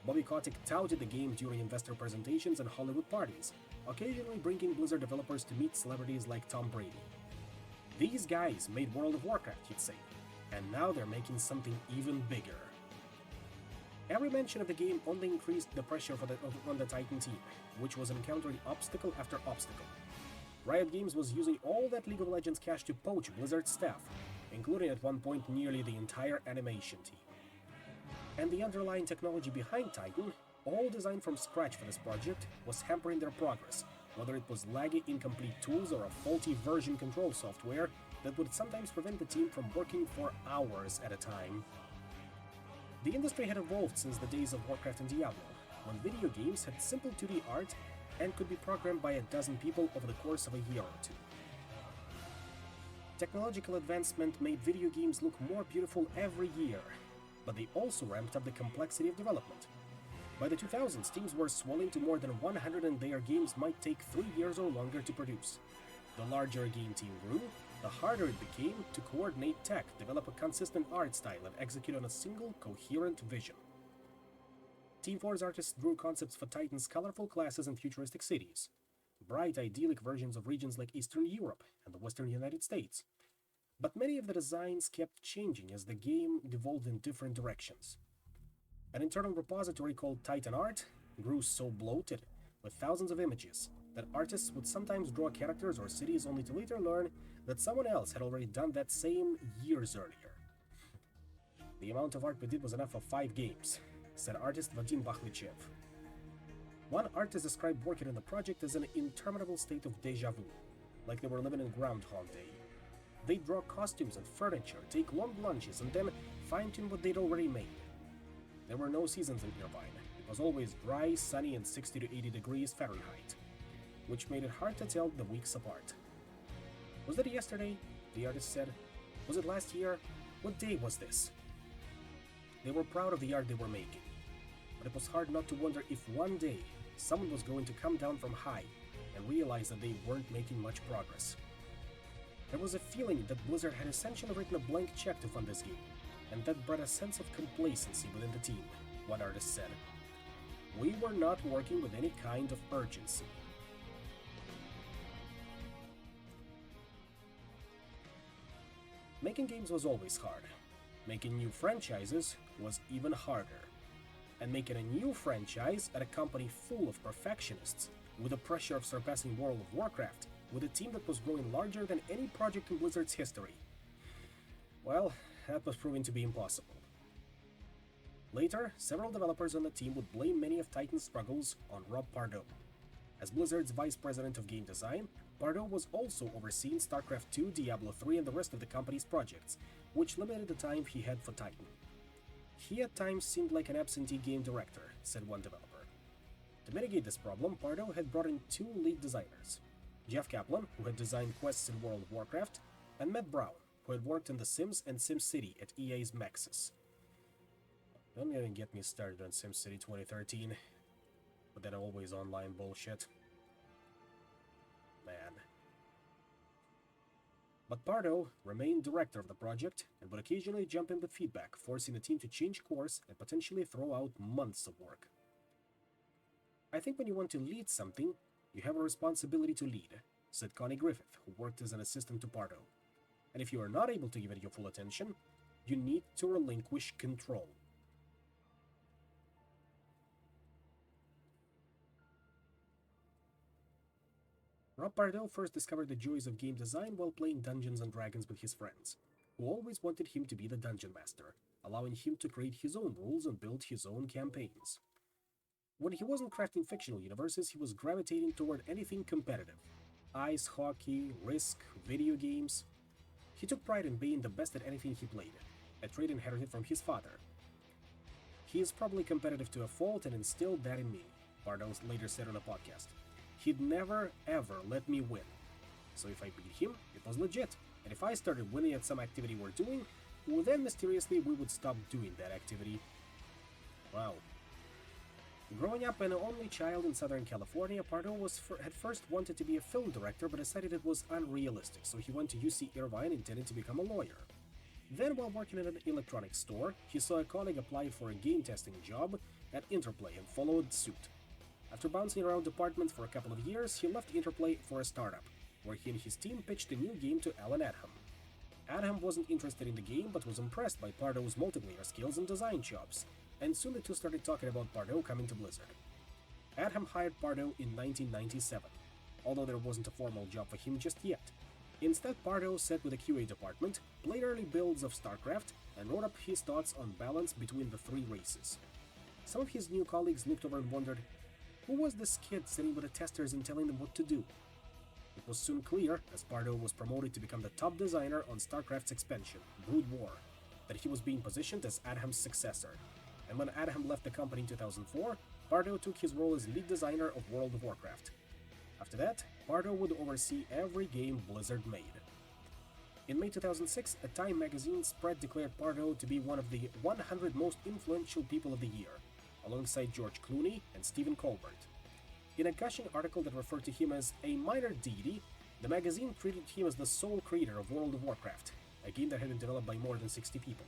Bobby Kotick touted the game during investor presentations and Hollywood parties, occasionally bringing Blizzard developers to meet celebrities like Tom Brady. These guys made World of Warcraft, he'd say, and now they're making something even bigger. Every mention of the game only increased the pressure on the Titan team, which was encountering obstacle after obstacle. Riot Games was using all that League of Legends cash to poach Blizzard's staff, including at one point nearly the entire animation team. And the underlying technology behind Titan, all designed from scratch for this project, was hampering their progress, whether it was laggy incomplete tools or a faulty version control software that would sometimes prevent the team from working for hours at a time. The industry had evolved since the days of Warcraft and Diablo, when video games had simple 2D art and could be programmed by a dozen people over the course of a year or two. Technological advancement made video games look more beautiful every year, but they also ramped up the complexity of development. By the 2000s, teams were swelling to more than 100 and their games might take 3 years or longer to produce. The larger a game team grew, the harder it became to coordinate tech, develop a consistent art style, and execute on a single, coherent vision. Team 4's artists drew concepts for Titan's colorful classes and futuristic cities, bright, idyllic versions of regions like Eastern Europe and the Western United States. But many of the designs kept changing as the game evolved in different directions. An internal repository called Titan Art grew so bloated, with thousands of images, that artists would sometimes draw characters or cities only to later learn that someone else had already done that same years earlier. The amount of art we did was enough for 5 games, said artist Vadim Bakhlichev. One artist described working on the project as an interminable state of deja vu, like they were living in Groundhog Day. They'd draw costumes and furniture, take long lunches, and then fine-tune what they'd already made. There were no seasons in Irvine. It was always dry, sunny, and 60 to 80 degrees Fahrenheit, which made it hard to tell the weeks apart. Was that yesterday? The artist said. Was it last year? What day was this? They were proud of the art they were making, but it was hard not to wonder if one day someone was going to come down from high and realize that they weren't making much progress. There was a feeling that Blizzard had essentially written a blank check to fund this game, and that brought a sense of complacency within the team, one artist said. We were not working with any kind of urgency. Making games was always hard. Making new franchises was even harder. And making a new franchise at a company full of perfectionists, with the pressure of surpassing World of Warcraft, with a team that was growing larger than any project in Blizzard's history. Well, that was proving to be impossible. Later, several developers on the team would blame many of Titan's struggles on Rob Pardo. As Blizzard's vice president of game design, Pardo was also overseeing StarCraft II, Diablo III, and the rest of the company's projects, which limited the time he had for Titan. He at times seemed like an absentee game director, said one developer. To mitigate this problem, Pardo had brought in 2 lead designers, Jeff Kaplan, who had designed quests in World of Warcraft, and Matt Brown, who had worked in The Sims and SimCity at EA's Maxis. Don't even get me started on SimCity 2013, with that always online bullshit. Man. But Pardo remained director of the project and would occasionally jump in with feedback, forcing the team to change course and potentially throw out months of work. I think when you want to lead something, you have a responsibility to lead, said Connie Griffith, who worked as an assistant to Pardo. And if you are not able to give it your full attention, you need to relinquish control. Rob Pardo first discovered the joys of game design while playing Dungeons & Dragons with his friends, who always wanted him to be the dungeon master, allowing him to create his own rules and build his own campaigns. When he wasn't crafting fictional universes, he was gravitating toward anything competitive. Ice hockey, Risk, video games. He took pride in being the best at anything he played, a trait inherited from his father. He is probably competitive to a fault and instilled that in me, Pardo later said on a podcast. He'd never, ever let me win. So if I beat him, it was legit. And if I started winning at some activity we're doing, well then mysteriously we would stop doing that activity. Wow. Growing up an only child in Southern California, Pardo had first wanted to be a film director but decided it was unrealistic, so he went to UC Irvine intending to become a lawyer. Then while working at an electronics store, he saw a colleague apply for a game testing job at Interplay and followed suit. After bouncing around departments for a couple of years, he left Interplay for a startup, where he and his team pitched a new game to Alan Adham. Adham wasn't interested in the game but was impressed by Pardo's multiplayer skills and design chops, and soon the two started talking about Pardo coming to Blizzard. Adham hired Pardo in 1997, although there wasn't a formal job for him just yet. Instead, Pardo sat with the QA department, played early builds of StarCraft, and wrote up his thoughts on balance between the 3 races. Some of his new colleagues looked over and wondered, who was this kid sitting with the testers and telling them what to do? It was soon clear, as Pardo was promoted to become the top designer on StarCraft's expansion, Brood War. that he was being positioned as Adham's successor. And when Adham left the company in 2004, Pardo took his role as lead designer of World of Warcraft. After that, Pardo would oversee every game Blizzard made. In May 2006, a Time magazine spread declared Pardo to be one of the 100 most influential people of the year, alongside George Clooney and Stephen Colbert. In a gushing article that referred to him as a minor deity, the magazine treated him as the sole creator of World of Warcraft, a game that had been developed by more than 60 people.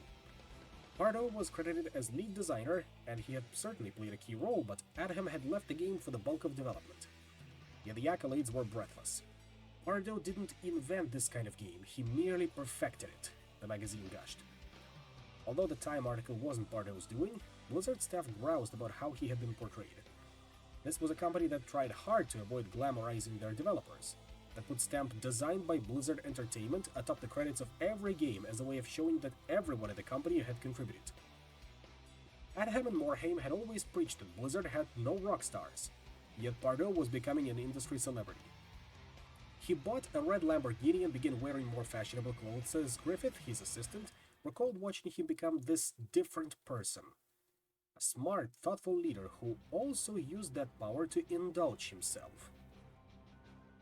Pardo was credited as lead designer, and he had certainly played a key role, but Adham had left the game for the bulk of development. Yet the accolades were breathless. Pardo didn't invent this kind of game, he merely perfected it, the magazine gushed. Although the Time article wasn't Pardo's doing, Blizzard staff groused about how he had been portrayed. This was a company that tried hard to avoid glamorizing their developers, that would stamp "Designed by Blizzard Entertainment" atop the credits of every game as a way of showing that everyone at the company had contributed. Adham and Morhaime had always preached that Blizzard had no rock stars, yet Pardo was becoming an industry celebrity. He bought a red Lamborghini and began wearing more fashionable clothes as Griffith, his assistant, recalled watching him become this different person. A smart, thoughtful leader who also used that power to indulge himself.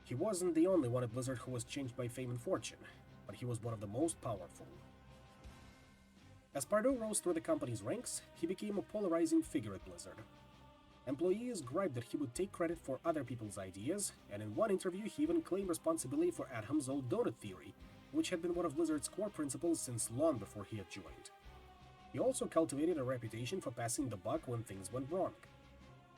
He wasn't the only one at Blizzard who was changed by fame and fortune, but he was one of the most powerful. As Pardo rose through the company's ranks, he became a polarizing figure at Blizzard. Employees griped that he would take credit for other people's ideas, and in one interview he even claimed responsibility for Adham's old donut theory, which had been one of Blizzard's core principles since long before he had joined. He also cultivated a reputation for passing the buck when things went wrong.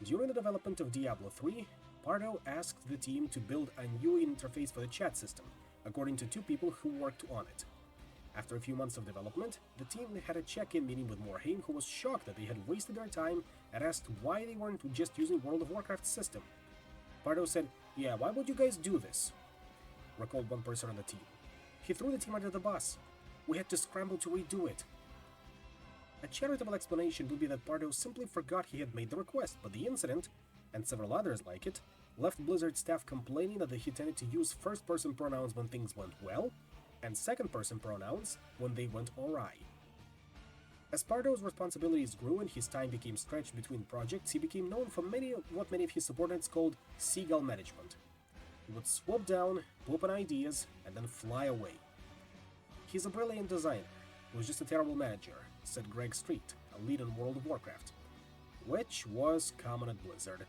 During the development of Diablo III, Pardo asked the team to build a new interface for the chat system, according to two people who worked on it. After a few months of development, the team had a check-in meeting with Morhaime, who was shocked that they had wasted their time and asked why they weren't just using World of Warcraft's system. Pardo said, "Yeah, why would you guys do this?" recalled one person on the team. "He threw the team under the bus. We had to scramble to redo it." A charitable explanation would be that Pardo simply forgot he had made the request, but the incident, and several others like it, left Blizzard staff complaining that he tended to use first-person pronouns when things went well, and second-person pronouns when they went awry. As Pardo's responsibilities grew and his time became stretched between projects, he became known for what many of his subordinates called seagull management. He would swoop down, poop on ideas, and then fly away. "He's a brilliant designer. He was just a terrible manager," said Greg Street, a lead on World of Warcraft, which was common at Blizzard.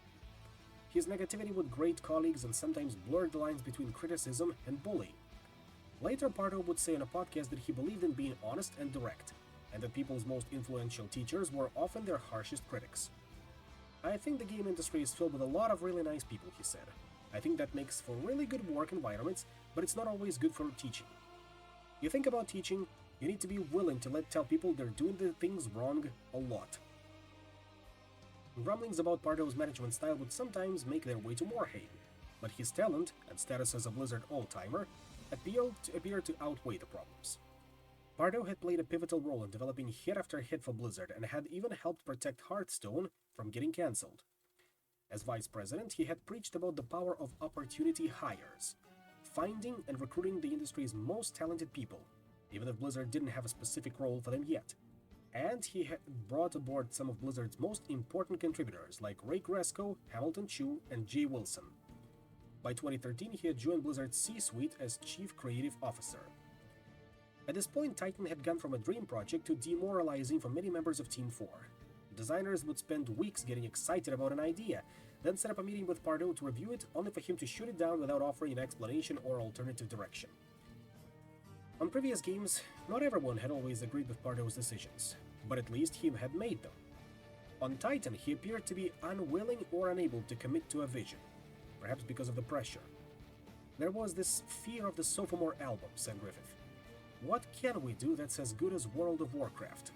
His negativity would grate colleagues and sometimes blurred the lines between criticism and bullying. Later, Pardo would say on a podcast that he believed in being honest and direct, and that people's most influential teachers were often their harshest critics. "I think the game industry is filled with a lot of really nice people," he said. "I think that makes for really good work environments, but it's not always good for teaching. You think about teaching, you need to be willing to tell people they're doing the things wrong a lot." Rumblings about Pardo's management style would sometimes make their way to Morhaime, but his talent and status as a Blizzard all-timer appeared to outweigh the problems. Pardo had played a pivotal role in developing hit after hit for Blizzard and had even helped protect Hearthstone from getting cancelled. As vice president, he had preached about the power of opportunity hires, finding and recruiting the industry's most talented people, even if Blizzard didn't have a specific role for them yet. And he had brought aboard some of Blizzard's most important contributors like Ray Gresko, Hamilton Chu, and Jay Wilson. By 2013, he had joined Blizzard's C-suite as Chief Creative Officer. At this point, Titan had gone from a dream project to demoralizing for many members of Team 4. Designers would spend weeks getting excited about an idea, then set up a meeting with Pardo to review it, only for him to shoot it down without offering an explanation or alternative direction. On previous games, not everyone had always agreed with Pardo's decisions, but at least he had made them. On Titan, he appeared to be unwilling or unable to commit to a vision, perhaps because of the pressure. "There was this fear of the sophomore album," said Griffith. "What can we do that's as good as World of Warcraft?"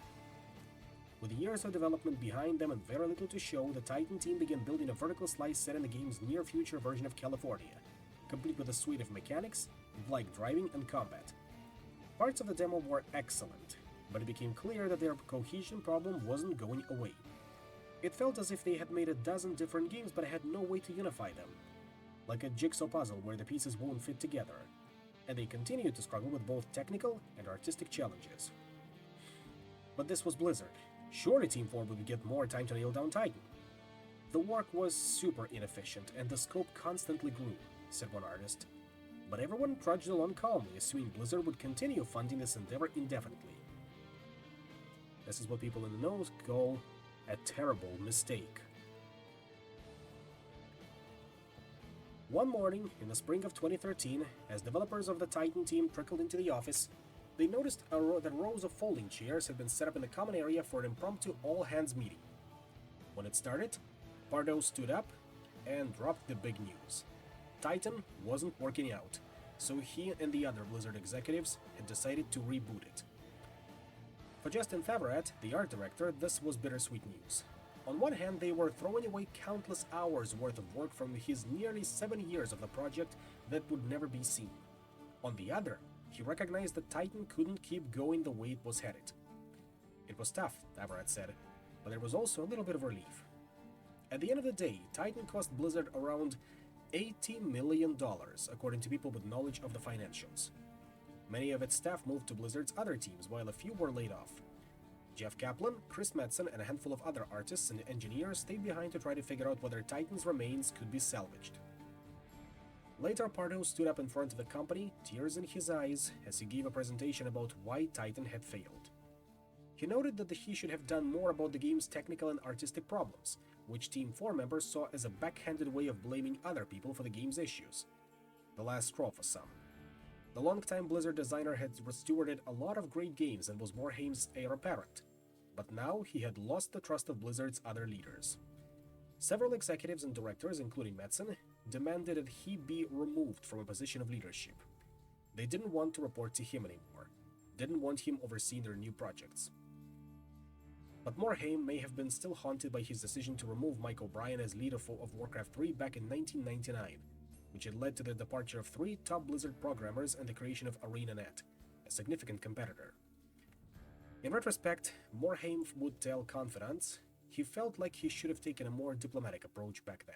With years of development behind them and very little to show, the Titan team began building a vertical slice set in the game's near-future version of California, complete with a suite of mechanics like driving and combat. Parts of the demo were excellent, but it became clear that their cohesion problem wasn't going away. It felt as if they had made a dozen different games but had no way to unify them, like a jigsaw puzzle where the pieces won't fit together, and they continued to struggle with both technical and artistic challenges. But this was Blizzard. Surely Team 4 would get more time to nail down Titan. The work was super inefficient and the scope constantly grew, said one artist. But everyone trudged along calmly, assuming Blizzard would continue funding this endeavor indefinitely. This is what people in the know call a terrible mistake. One morning, in the spring of 2013, as developers of the Titan team trickled into the office, they noticed that rows of folding chairs had been set up in the common area for an impromptu all-hands meeting. When it started, Pardo stood up and dropped the big news. Titan wasn't working out, so he and the other Blizzard executives had decided to reboot it. For Justin Favaret, the art director, this was bittersweet news. On one hand, they were throwing away countless hours worth of work from his nearly 7 years of the project that would never be seen. On the other, he recognized that Titan couldn't keep going the way it was headed. It was tough, Favaret said, but there was also a little bit of relief. At the end of the day, Titan cost Blizzard around $80 million, according to people with knowledge of the financials. Many of its staff moved to Blizzard's other teams, while a few were laid off. Jeff Kaplan, Chris Metzen, and a handful of other artists and engineers stayed behind to try to figure out whether Titan's remains could be salvaged. Later, Pardo stood up in front of the company, tears in his eyes, as he gave a presentation about why Titan had failed. He noted that he should have done more about the game's technical and artistic problems, which Team 4 members saw as a backhanded way of blaming other people for the game's issues. The last straw for some. The longtime Blizzard designer had stewarded a lot of great games and was Morhaime's heir apparent, but now he had lost the trust of Blizzard's other leaders. Several executives and directors, including Metzen, demanded that he be removed from a position of leadership. They didn't want to report to him anymore, didn't want him overseeing their new projects. But Morhaime may have been still haunted by his decision to remove Mike O'Brien as leader of Warcraft 3 back in 1999, which had led to the departure of 3 top Blizzard programmers and the creation of ArenaNet, a significant competitor. In retrospect, Morhaime would tell confidants he felt like he should have taken a more diplomatic approach back then.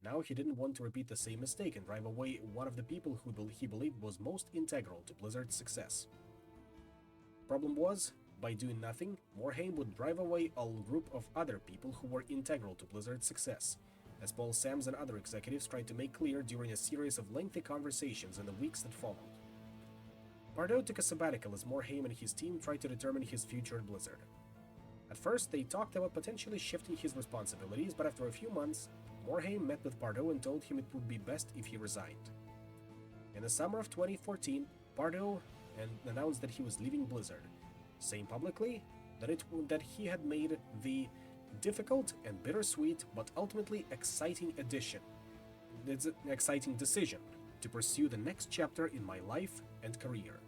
Now he didn't want to repeat the same mistake and drive away one of the people who he believed was most integral to Blizzard's success. Problem was, by doing nothing, Morhaime would drive away a group of other people who were integral to Blizzard's success, as Paul Sams and other executives tried to make clear during a series of lengthy conversations in the weeks that followed. Pardo took a sabbatical as Morhaime and his team tried to determine his future at Blizzard. At first, they talked about potentially shifting his responsibilities, but after a few months, Morhaime met with Pardo and told him it would be best if he resigned. In the summer of 2014, Pardo announced that he was leaving Blizzard, saying publicly that he had made the difficult and bittersweet but ultimately exciting decision to pursue the next chapter in my life and career.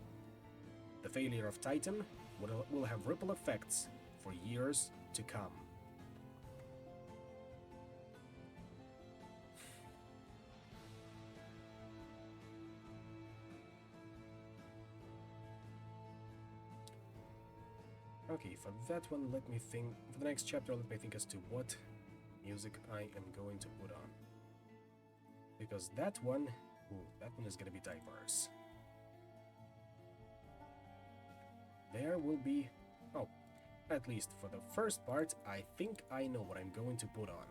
The failure of Titan will have ripple effects for years to come. Okay, for that one, let me think. For the next chapter, let me think as to what music I am going to put on. Because that one is going to be diverse. There will be... Oh, at least for the first part, I think I know what I'm going to put on.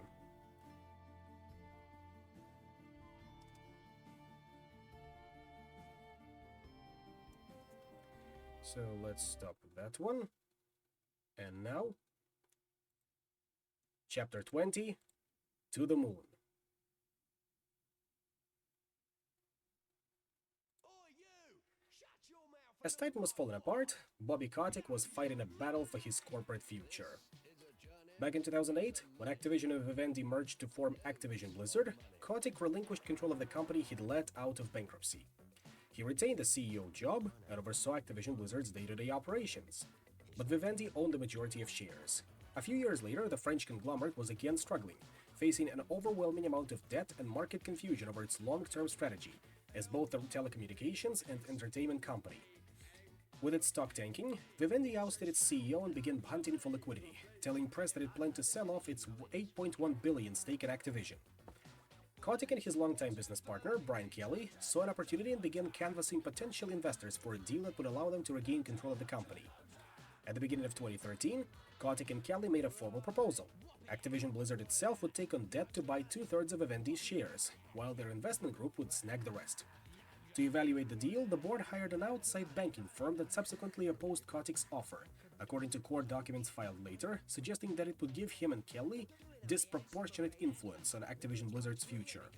So let's stop that one. And now, Chapter 20, To the Moon. As Titan was falling apart, Bobby Kotick was fighting a battle for his corporate future. Back in 2008, when Activision and Vivendi merged to form Activision Blizzard, Kotick relinquished control of the company he'd let out of bankruptcy. He retained the CEO job and oversaw Activision Blizzard's day-to-day operations, but Vivendi owned the majority of shares. A few years later, the French conglomerate was again struggling, facing an overwhelming amount of debt and market confusion over its long-term strategy, as both a telecommunications and entertainment company. With its stock tanking, Vivendi ousted its CEO and began hunting for liquidity, telling press that it planned to sell off its $8.1 billion stake in Activision. Kotick and his longtime business partner, Brian Kelly, saw an opportunity and began canvassing potential investors for a deal that would allow them to regain control of the company. At the beginning of 2013, Kotick and Kelly made a formal proposal. Activision Blizzard itself would take on debt to buy two-thirds of Vivendi's shares, while their investment group would snag the rest. To evaluate the deal, the board hired an outside banking firm that subsequently opposed Kotick's offer, according to court documents filed later, suggesting that it would give him and Kelly disproportionate influence on Activision Blizzard's future.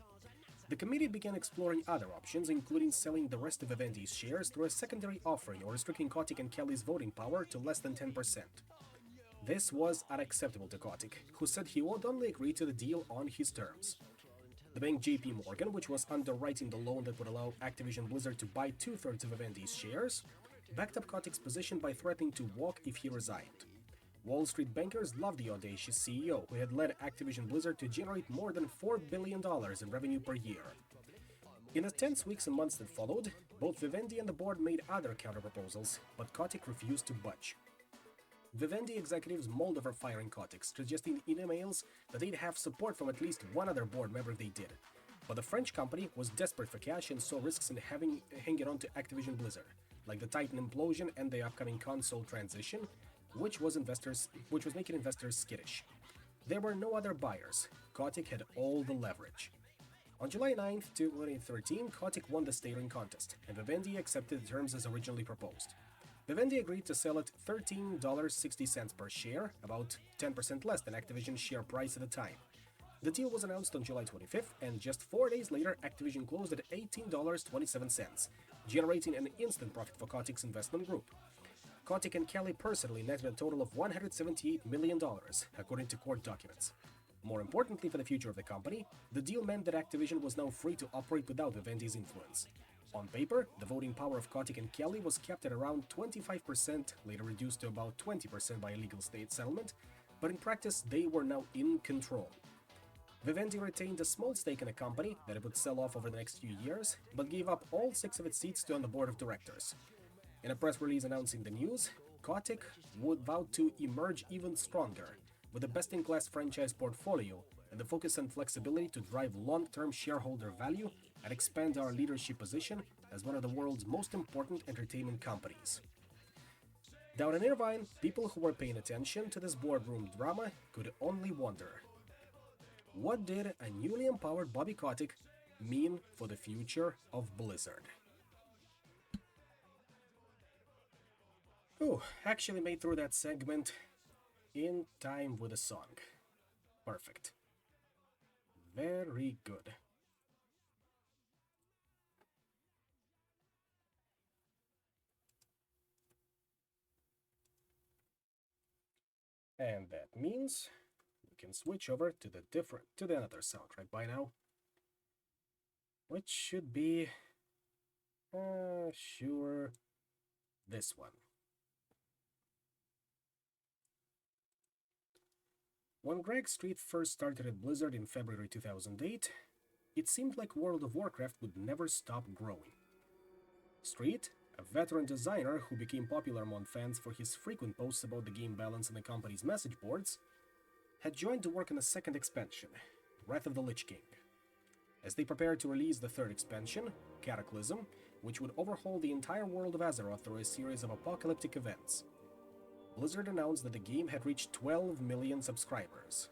The committee began exploring other options, including selling the rest of Vivendi's shares through a secondary offering or restricting Kotick and Kelly's voting power to less than 10%. This was unacceptable to Kotick, who said he would only agree to the deal on his terms. The bank JP Morgan, which was underwriting the loan that would allow Activision Blizzard to buy two-thirds of Vivendi's shares, backed up Kotick's position by threatening to walk if he resigned. Wall Street bankers loved the audacious CEO, who had led Activision Blizzard to generate more than $4 billion in revenue per year. In the tense weeks and months that followed, both Vivendi and the board made other counterproposals, but Kotick refused to budge. Vivendi executives mulled over firing Kotick, suggesting in emails that they'd have support from at least one other board member if they did. But the French company was desperate for cash and saw risks in hanging on to Activision Blizzard, like the Titan implosion and the upcoming console transition, which was making investors skittish. There were no other buyers. Kotick had all the leverage. On July 9, 2013, Kotick won the staring contest, and Vivendi accepted the terms as originally proposed. Vivendi agreed to sell at $13.60 per share, about 10% less than Activision's share price at the time. The deal was announced on July 25th, and just 4 days later, Activision closed at $18.27, generating an instant profit for Kotick's investment group. Kotick and Kelly personally netted a total of $178 million, according to court documents. More importantly for the future of the company, the deal meant that Activision was now free to operate without Vivendi's influence. On paper, the voting power of Kotick and Kelly was kept at around 25%, later reduced to about 20% by a legal state settlement, but in practice they were now in control. Vivendi retained a small stake in the company that it would sell off over the next few years, but gave up all 6 of its seats to on the board of directors. In a press release announcing the news, Kotick would vow to emerge even stronger, with a best-in-class franchise portfolio and the focus on flexibility to drive long-term shareholder value and expand our leadership position as one of the world's most important entertainment companies. Down in Irvine, people who were paying attention to this boardroom drama could only wonder, what did a newly empowered Bobby Kotick mean for the future of Blizzard? Oh, actually made through that segment in time with a song. Perfect. Very good. And that means we can switch over to the another soundtrack by now, which should be sure, this one. When Greg Street first started at Blizzard in February 2008, it seemed like World of Warcraft would never stop growing. Street, a veteran designer who became popular among fans for his frequent posts about the game balance on the company's message boards, had joined to work on a second expansion, Wrath of the Lich King. As they prepared to release the third expansion, Cataclysm, which would overhaul the entire world of Azeroth through a series of apocalyptic events, Blizzard announced that the game had reached 12 million subscribers.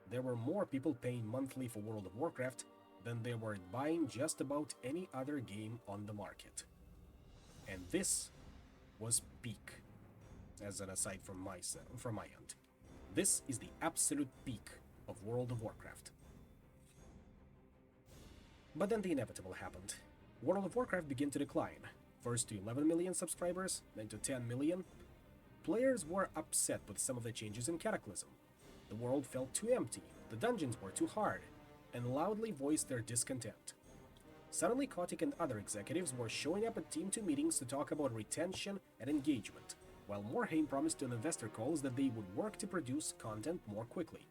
There were more people paying monthly for World of Warcraft than there were buying just about any other game on the market. And this was peak, as an aside from my end. This is the absolute peak of World of Warcraft. But then the inevitable happened. World of Warcraft began to decline, first to 11 million subscribers, then to 10 million. Players were upset with some of the changes in Cataclysm. The world felt too empty, the dungeons were too hard, and loudly voiced their discontent. Suddenly, Kotick and other executives were showing up at Team 2 meetings to talk about retention and engagement, while Morhaime promised on investor calls that they would work to produce content more quickly.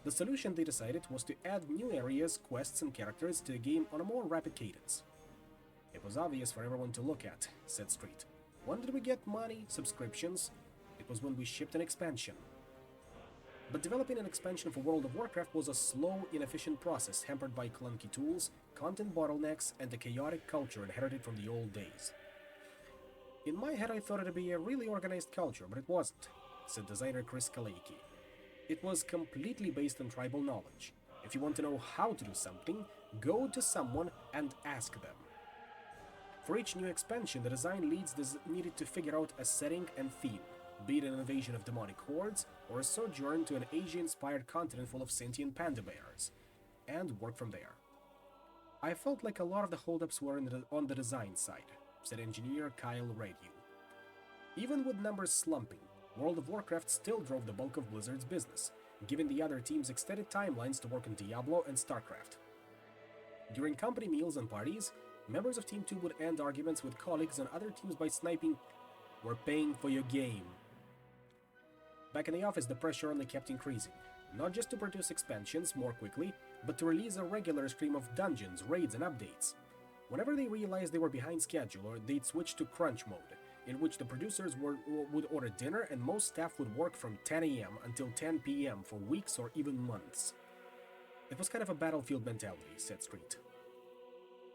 The solution they decided was to add new areas, quests, and characters to the game on a more rapid cadence. It was obvious for everyone to look at, said Street. When did we get money, subscriptions? It was when we shipped an expansion. But developing an expansion for World of Warcraft was a slow, inefficient process hampered by clunky tools, content bottlenecks, and the chaotic culture inherited from the old days. In my head, I thought it'd be a really organized culture, but it wasn't, said designer Chris Kaleki. It was completely based on tribal knowledge. If you want to know how to do something, go to someone and ask them. For each new expansion, the design leads needed to figure out a setting and theme, be it an invasion of demonic hordes or a sojourn to an Asia-inspired continent full of sentient panda bears, and work from there. I felt like a lot of the holdups were on the design side, said engineer Kyle Radu. Even with numbers slumping, World of Warcraft still drove the bulk of Blizzard's business, giving the other teams extended timelines to work on Diablo and StarCraft. During company meals and parties, members of Team 2 would end arguments with colleagues on other teams by sniping, "We're paying for your game." Back in the office, the pressure only kept increasing, not just to produce expansions more quickly, but to release a regular stream of dungeons, raids, and updates. Whenever they realized they were behind schedule, or they'd switch to crunch mode, in which the producers would order dinner and most staff would work from 10 a.m. until 10 p.m. for weeks or even months. It was kind of a battlefield mentality, said Street.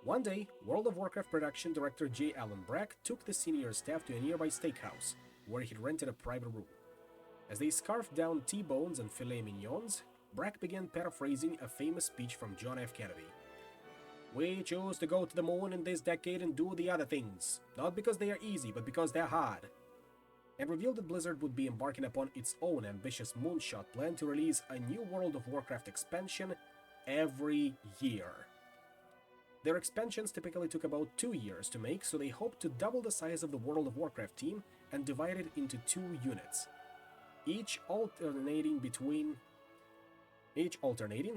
One day, World of Warcraft production director J. Allen Brack took the senior staff to a nearby steakhouse, where he'd rented a private room. As they scarfed down T-bones and filet mignons, Brack began paraphrasing a famous speech from John F. Kennedy. "We choose to go to the moon in this decade and do the other things, not because they are easy, but because they're hard," and revealed that Blizzard would be embarking upon its own ambitious moonshot plan to release a new World of Warcraft expansion every year. Their expansions typically took about 2 years to make, so they hoped to double the size of the World of Warcraft team and divide it into 2 units, each alternating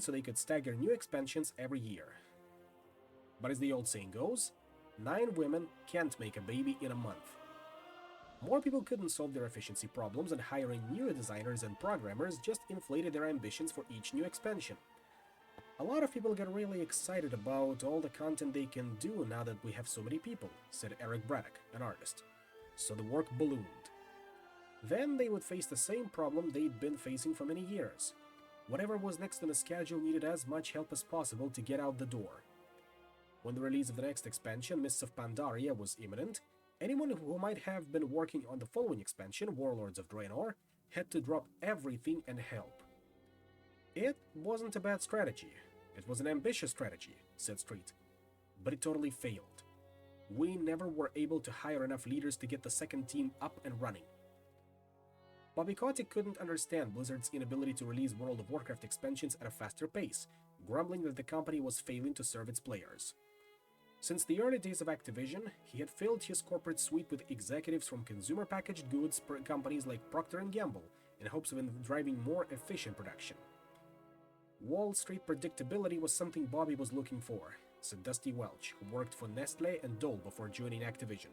so they could stagger new expansions every year. But as the old saying goes, 9 women can't make a baby in a month. More people couldn't solve their efficiency problems, and hiring new designers and programmers just inflated their ambitions for each new expansion. "A lot of people get really excited about all the content they can do now that we have so many people," said Eric Braddock, an artist. So the work ballooned. Then they would face the same problem they'd been facing for many years. Whatever was next on the schedule needed as much help as possible to get out the door. When the release of the next expansion, Mists of Pandaria, was imminent, anyone who might have been working on the following expansion, Warlords of Draenor, had to drop everything and help. It wasn't a bad strategy. It was an ambitious strategy, said Street. But it totally failed. We never were able to hire enough leaders to get the second team up and running. Bobby Kotick couldn't understand Blizzard's inability to release World of Warcraft expansions at a faster pace, grumbling that the company was failing to serve its players. Since the early days of Activision, he had filled his corporate suite with executives from consumer packaged goods companies like Procter & Gamble in hopes of driving more efficient production. Wall Street predictability was something Bobby was looking for, said Dusty Welch, who worked for Nestle and Dole before joining Activision.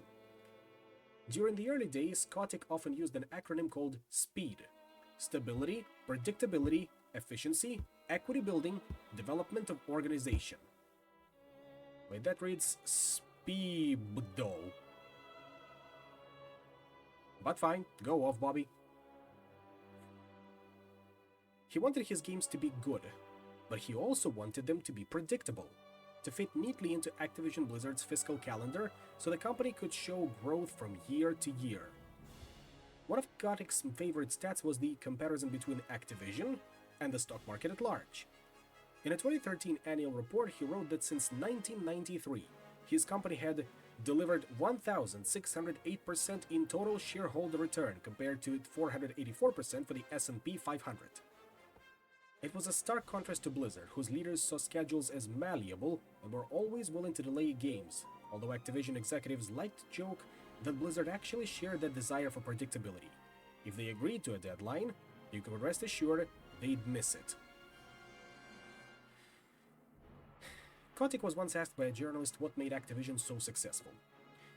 During the early days, Kotick often used an acronym called SPEED: Stability, Predictability, Efficiency, Equity Building, Development of Organization. Wait, that reads SPEEBDO. But fine, go off, Bobby. He wanted his games to be good, but he also wanted them to be predictable, to fit neatly into Activision Blizzard's fiscal calendar so the company could show growth from year to year. One of Kotick's favorite stats was the comparison between Activision and the stock market at large. In a 2013 annual report, he wrote that since 1993, his company had delivered 1,608% in total shareholder return compared to 484% for the S&P 500. It was a stark contrast to Blizzard, whose leaders saw schedules as malleable and were always willing to delay games, although Activision executives liked to joke that Blizzard actually shared that desire for predictability. If they agreed to a deadline, you could rest assured they'd miss it. Kotick was once asked by a journalist what made Activision so successful.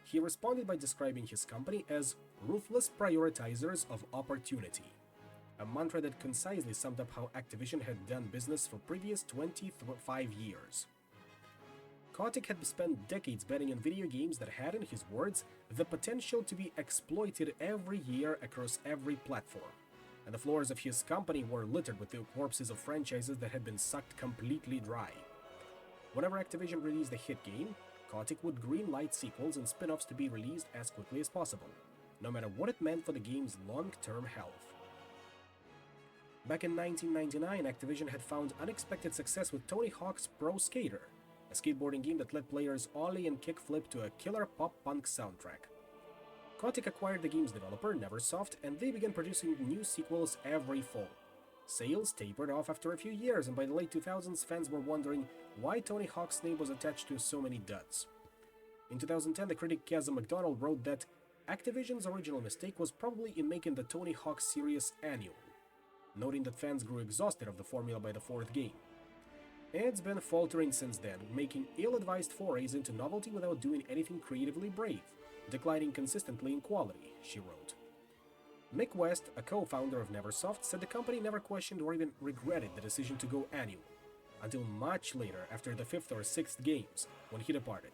He responded by describing his company as ruthless prioritizers of opportunity, a mantra that concisely summed up how Activision had done business for previous 25 years. Kotick had spent decades betting on video games that had, in his words, the potential to be exploited every year across every platform, and the floors of his company were littered with the corpses of franchises that had been sucked completely dry. Whenever Activision released a hit game, Kotick would greenlight sequels and spin-offs to be released as quickly as possible, no matter what it meant for the game's long-term health. Back in 1999, Activision had found unexpected success with Tony Hawk's Pro Skater, a skateboarding game that let players ollie and kickflip to a killer pop-punk soundtrack. Kotick acquired the game's developer, Neversoft, and they began producing new sequels every fall. Sales tapered off after a few years, and by the late 2000s, fans were wondering why Tony Hawk's name was attached to so many duds. In 2010, the critic Kazem McDonald wrote that Activision's original mistake was probably in making the Tony Hawk series annual, noting that fans grew exhausted of the formula by the fourth game. It's been faltering since then, making ill-advised forays into novelty without doing anything creatively brave, declining consistently in quality, she wrote. Mick West, a co-founder of Neversoft, said the company never questioned or even regretted the decision to go annual, until much later, after the fifth or sixth games, when he departed.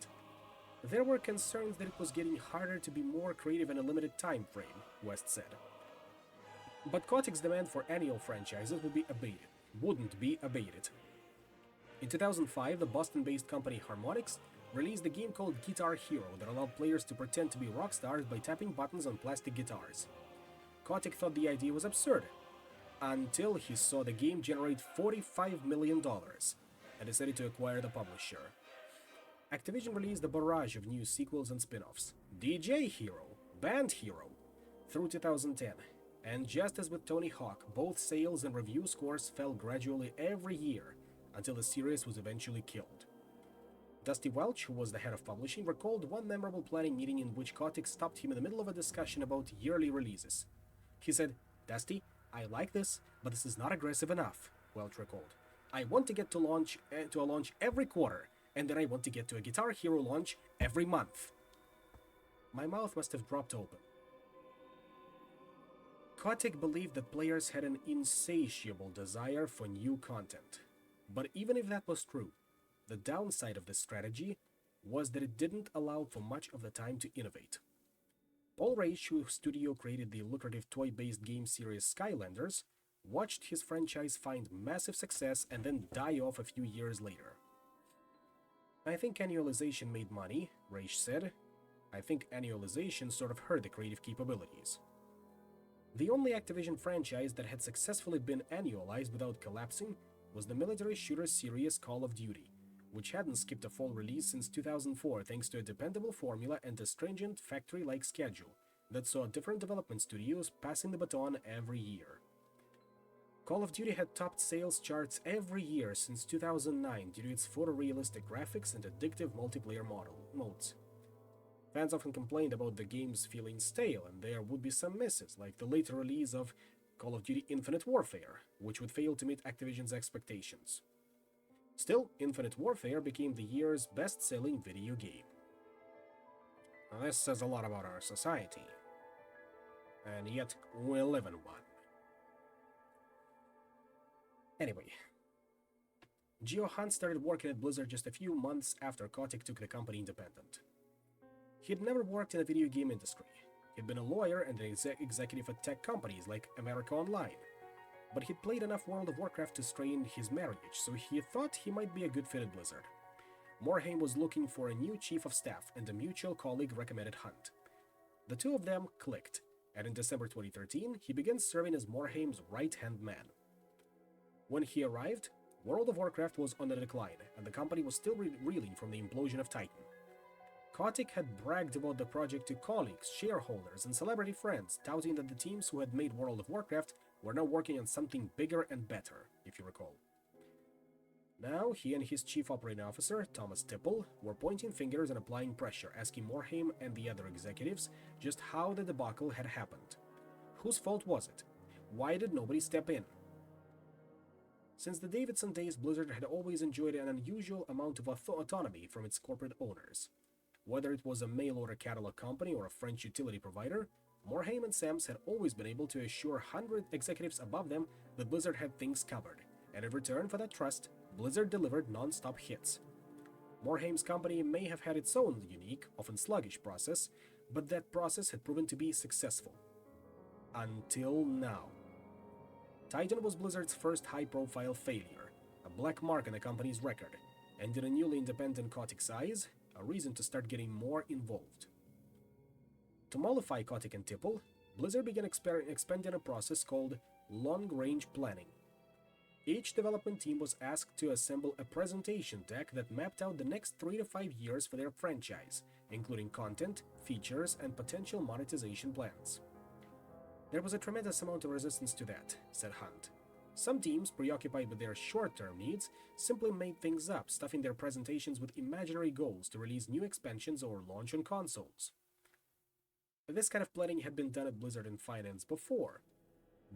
There were concerns that it was getting harder to be more creative in a limited time frame, West said. But Kotick's demand for annual franchises wouldn't be abated. In 2005, the Boston-based company Harmonix released a game called Guitar Hero that allowed players to pretend to be rock stars by tapping buttons on plastic guitars. Kotick thought the idea was absurd, until he saw the game generate $45 million and decided to acquire the publisher. Activision released a barrage of new sequels and spin-offs, DJ Hero, Band Hero, through 2010, and just as with Tony Hawk, both sales and review scores fell gradually every year until the series was eventually killed. Dusty Welch, who was the head of publishing, recalled one memorable planning meeting in which Kotick stopped him in the middle of a discussion about yearly releases. He said, "Dusty, I like this, but this is not aggressive enough," Welch recalled. "I want to get to a launch every quarter, and then I want to get to a Guitar Hero launch every month." My mouth must have dropped open. Kotick believed that players had an insatiable desire for new content. But even if that was true, the downside of this strategy was that it didn't allow for much of the time to innovate. Paul Reich, whose studio created the lucrative toy-based game series Skylanders, watched his franchise find massive success and then die off a few years later. "I think annualization made money," Reich said. "I think annualization sort of hurt the creative capabilities." The only Activision franchise that had successfully been annualized without collapsing was the military shooter series Call of Duty, which hadn't skipped a fall release since 2004 thanks to a dependable formula and a stringent factory-like schedule that saw different development studios passing the baton every year. Call of Duty had topped sales charts every year since 2009 due to its photorealistic graphics and addictive multiplayer modes. Fans often complained about the games feeling stale, and there would be some misses, like the later release of Call of Duty Infinite Warfare, which would fail to meet Activision's expectations. Still, Infinite Warfare became the year's best-selling video game. Now, this says a lot about our society, and yet we live in one. Anyway, Geo Hunt started working at Blizzard just a few months after Kotick took the company independent. He'd never worked in the video game industry. He'd been a lawyer and an executive at tech companies like America Online. But he'd played enough World of Warcraft to strain his marriage, so he thought he might be a good fit at Blizzard. Morhaime was looking for a new chief of staff, and a mutual colleague recommended Hunt. The two of them clicked, and in December 2013, he began serving as Morhaime's right-hand man. When he arrived, World of Warcraft was on the decline, and the company was still reeling from the implosion of Titan. Kotick had bragged about the project to colleagues, shareholders, and celebrity friends, touting that the teams who had made World of Warcraft were now working on something bigger and better, if you recall. Now, he and his chief operating officer, Thomas Tipple, were pointing fingers and applying pressure, asking Morhaime and the other executives just how the debacle had happened. Whose fault was it? Why did nobody step in? Since the Davidson days, Blizzard had always enjoyed an unusual amount of autonomy from its corporate owners. Whether it was a mail-order catalog company or a French utility provider, Morhaime and Sams had always been able to assure 100 executives above them that Blizzard had things covered, and in return for that trust, Blizzard delivered non-stop hits. Morhaime's company may have had its own unique, often sluggish process, but that process had proven to be successful. Until now. Titan was Blizzard's first high-profile failure, a black mark on the company's record, and in a newly independent Kotick's eyes, a reason to start getting more involved. To mollify Kotick and Tipple, Blizzard began expanding a process called long-range planning. Each development team was asked to assemble a presentation deck that mapped out the next 3 to 5 years for their franchise, including content, features, and potential monetization plans. There was a tremendous amount of resistance to that, said Hunt. Some teams, preoccupied with their short-term needs, simply made things up, stuffing their presentations with imaginary goals to release new expansions or launch on consoles. This kind of planning had been done at Blizzard in finance before,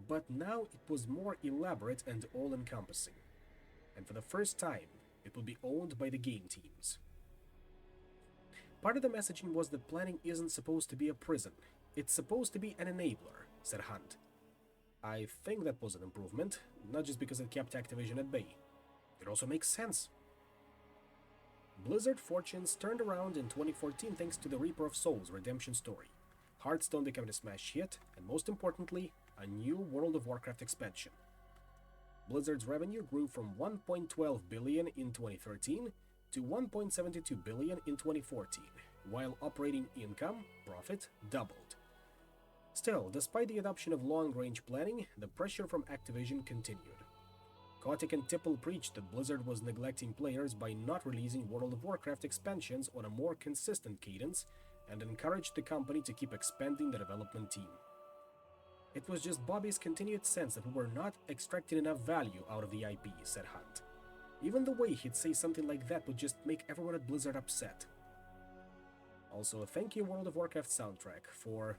but now it was more elaborate and all-encompassing. And for the first time, it would be owned by the game teams. Part of the messaging was that planning isn't supposed to be a prison. It's supposed to be an enabler, said Hunt. I think that was an improvement, not just because it kept Activision at bay. It also makes sense. Blizzard fortunes turned around in 2014 thanks to the Reaper of Souls redemption story, Hearthstone becoming a smash hit, and most importantly, a new World of Warcraft expansion. Blizzard's revenue grew from $1.12 billion in 2013 to $1.72 billion in 2014, while operating income, profit, doubled. Still, despite the adoption of long-range planning, the pressure from Activision continued. Kotick and Tipple preached that Blizzard was neglecting players by not releasing World of Warcraft expansions on a more consistent cadence, and encouraged the company to keep expanding the development team. It was just Bobby's continued sense that we were not extracting enough value out of the IP, said Hunt. Even the way he'd say something like that would just make everyone at Blizzard upset. Also, thank you World of Warcraft soundtrack for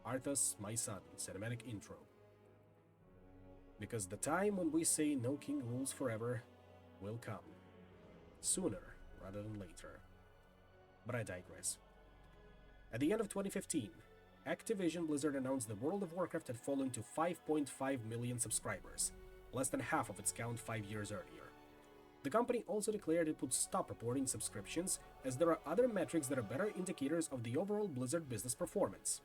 Arthas, My Son, cinematic intro. Because the time when we say no king rules forever will come. Sooner rather than later. But I digress. At the end of 2015, Activision Blizzard announced that World of Warcraft had fallen to 5.5 million subscribers, less than half of its count 5 years earlier. The company also declared it would stop reporting subscriptions, as there are other metrics that are better indicators of the overall Blizzard business performance.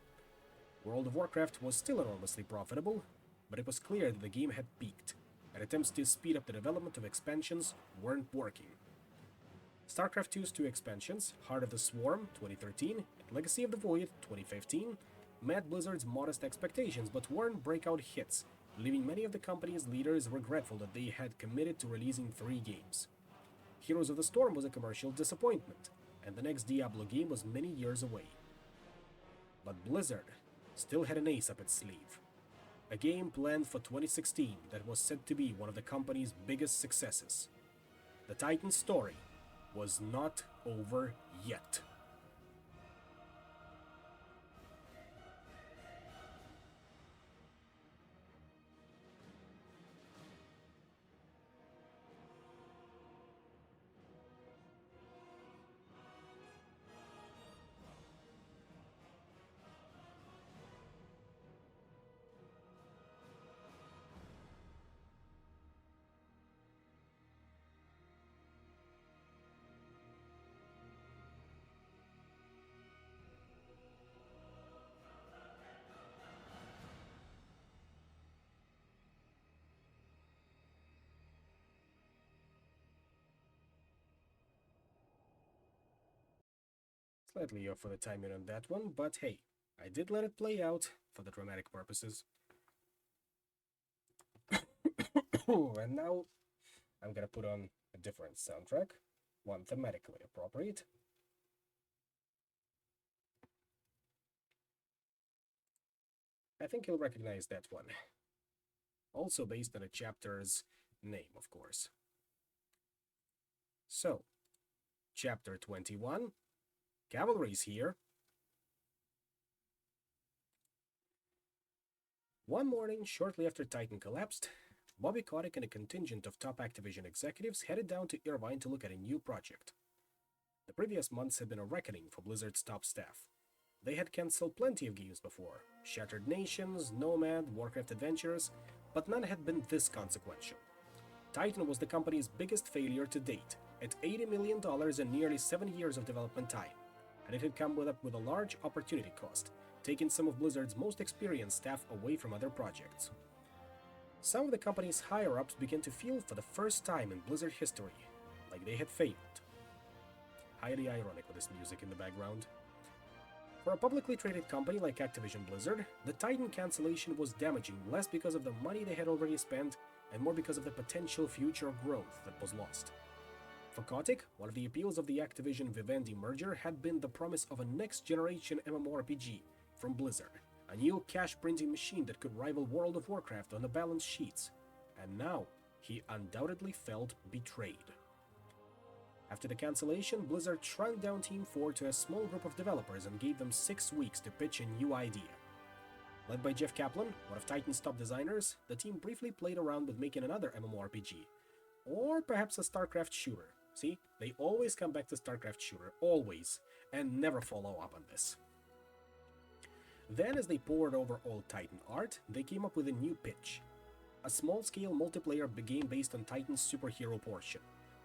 World of Warcraft was still enormously profitable, but it was clear that the game had peaked, and attempts to speed up the development of expansions weren't working. StarCraft II's 2 expansions, Heart of the Swarm 2013 and Legacy of the Void 2015, met Blizzard's modest expectations but weren't breakout hits, leaving many of the company's leaders regretful that they had committed to releasing 3 games. Heroes of the Storm was a commercial disappointment, and the next Diablo game was many years away. But Blizzard still had an ace up its sleeve. A game planned for 2016 that was said to be one of the company's biggest successes. The Titan story was not over yet. Slightly off for the timing on that one, but hey, I did let it play out for the dramatic purposes. And now I'm gonna put on a different soundtrack, one thematically appropriate. I think you'll recognize that one. Also based on a chapter's name, of course. So, Chapter 21, Cavalry's here. One morning, shortly after Titan collapsed, Bobby Kotick and a contingent of top Activision executives headed down to Irvine to look at a new project. The previous months had been a reckoning for Blizzard's top staff. They had cancelled plenty of games before, Shattered Nations, Nomad, Warcraft Adventures, but none had been this consequential. Titan was the company's biggest failure to date, at $80 million and nearly 7 years of development time, and it had come with a large opportunity cost, taking some of Blizzard's most experienced staff away from other projects. Some of the company's higher-ups began to feel for the first time in Blizzard history like they had failed. highly ironic with this music in the background. For a publicly traded company like Activision Blizzard, the Titan cancellation was damaging less because of the money they had already spent and more because of the potential future growth that was lost. For Kotick, one of the appeals of the Activision-Vivendi merger had been the promise of a next-generation MMORPG from Blizzard, a new cash-printing machine that could rival World of Warcraft on the balance sheets. And now, he undoubtedly felt betrayed. After the cancellation, Blizzard shrunk down Team 4 to a small group of developers and gave them 6 weeks to pitch a new idea. Led by Jeff Kaplan, one of Titan's top designers, the team briefly played around with making another MMORPG, or perhaps a StarCraft shooter. See, they always come back to StarCraft shooter, always, and never follow up on this. Then, as they pored over old Titan art, they came up with a new pitch. A small-scale multiplayer game based on Titan's superhero portion,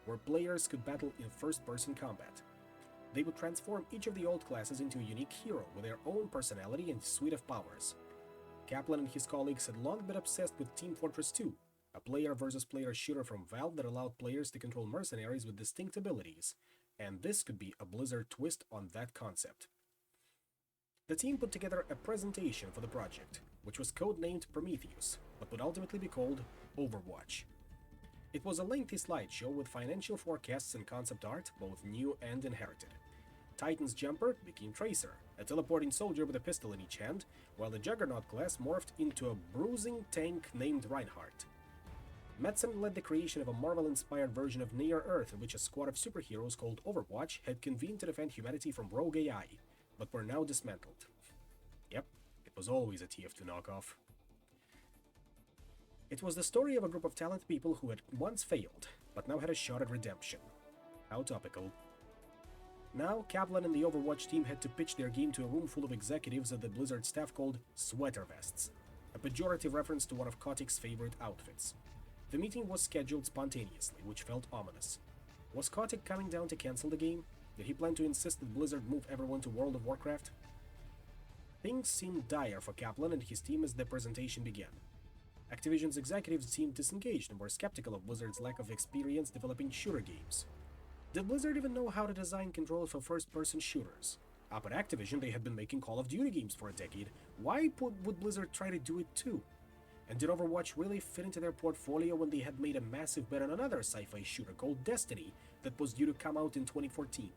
where players could battle in first-person combat. They would transform each of the old classes into a unique hero with their own personality and suite of powers. Kaplan and his colleagues had long been obsessed with Team Fortress 2, a player-versus-player shooter from Valve that allowed players to control mercenaries with distinct abilities, and this could be a Blizzard twist on that concept. The team put together a presentation for the project, which was codenamed Prometheus, but would ultimately be called Overwatch. It was a lengthy slideshow with financial forecasts and concept art, both new and inherited. Titan's jumper became Tracer, a teleporting soldier with a pistol in each hand, while the Juggernaut class morphed into a bruising tank named Reinhardt. Metzen led the creation of a Marvel-inspired version of Near Earth in which a squad of superheroes called Overwatch had convened to defend humanity from rogue AI, but were now dismantled. Yep, it was always a TF2 knockoff. It was the story of a group of talented people who had once failed, but now had a shot at redemption. How topical. Now, Kaplan and the Overwatch team had to pitch their game to a room full of executives that the Blizzard staff called sweater vests, a pejorative reference to one of Kotick's favorite outfits. The meeting was scheduled spontaneously, which felt ominous. Was Kotick coming down to cancel the game? Did he plan to insist that Blizzard move everyone to World of Warcraft? Things seemed dire for Kaplan and his team as the presentation began. Activision's executives seemed disengaged and were skeptical of Blizzard's lack of experience developing shooter games. Did Blizzard even know how to design controls for first-person shooters? Up at Activision, they had been making Call of Duty games for a decade. Why would Blizzard try to do it too? And did Overwatch really fit into their portfolio when they had made a massive bet on another sci-fi shooter called Destiny that was due to come out in 2014?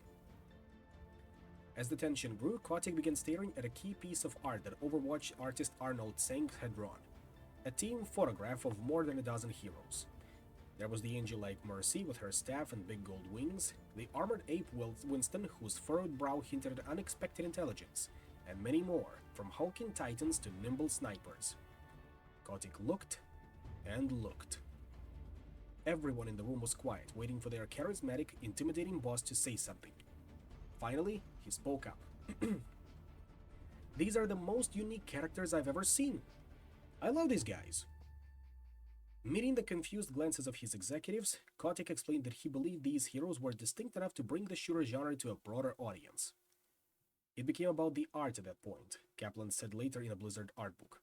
As the tension grew, Kotick began staring at a key piece of art that Overwatch artist Arnold Tseng had drawn. A team photograph of more than a dozen heroes. There was the angel-like Mercy with her staff and big gold wings, the armored ape Winston whose furrowed brow hinted at unexpected intelligence, and many more, from hulking titans to nimble snipers. Kotick looked and looked. Everyone in the room was quiet, waiting for their charismatic, intimidating boss to say something. Finally, he spoke up. These are the most unique characters I've ever seen. I love these guys. Meeting the confused glances of his executives, Kotick explained that he believed these heroes were distinct enough to bring the shooter genre to a broader audience. It became about the art at that point, Kaplan said later in a Blizzard art book.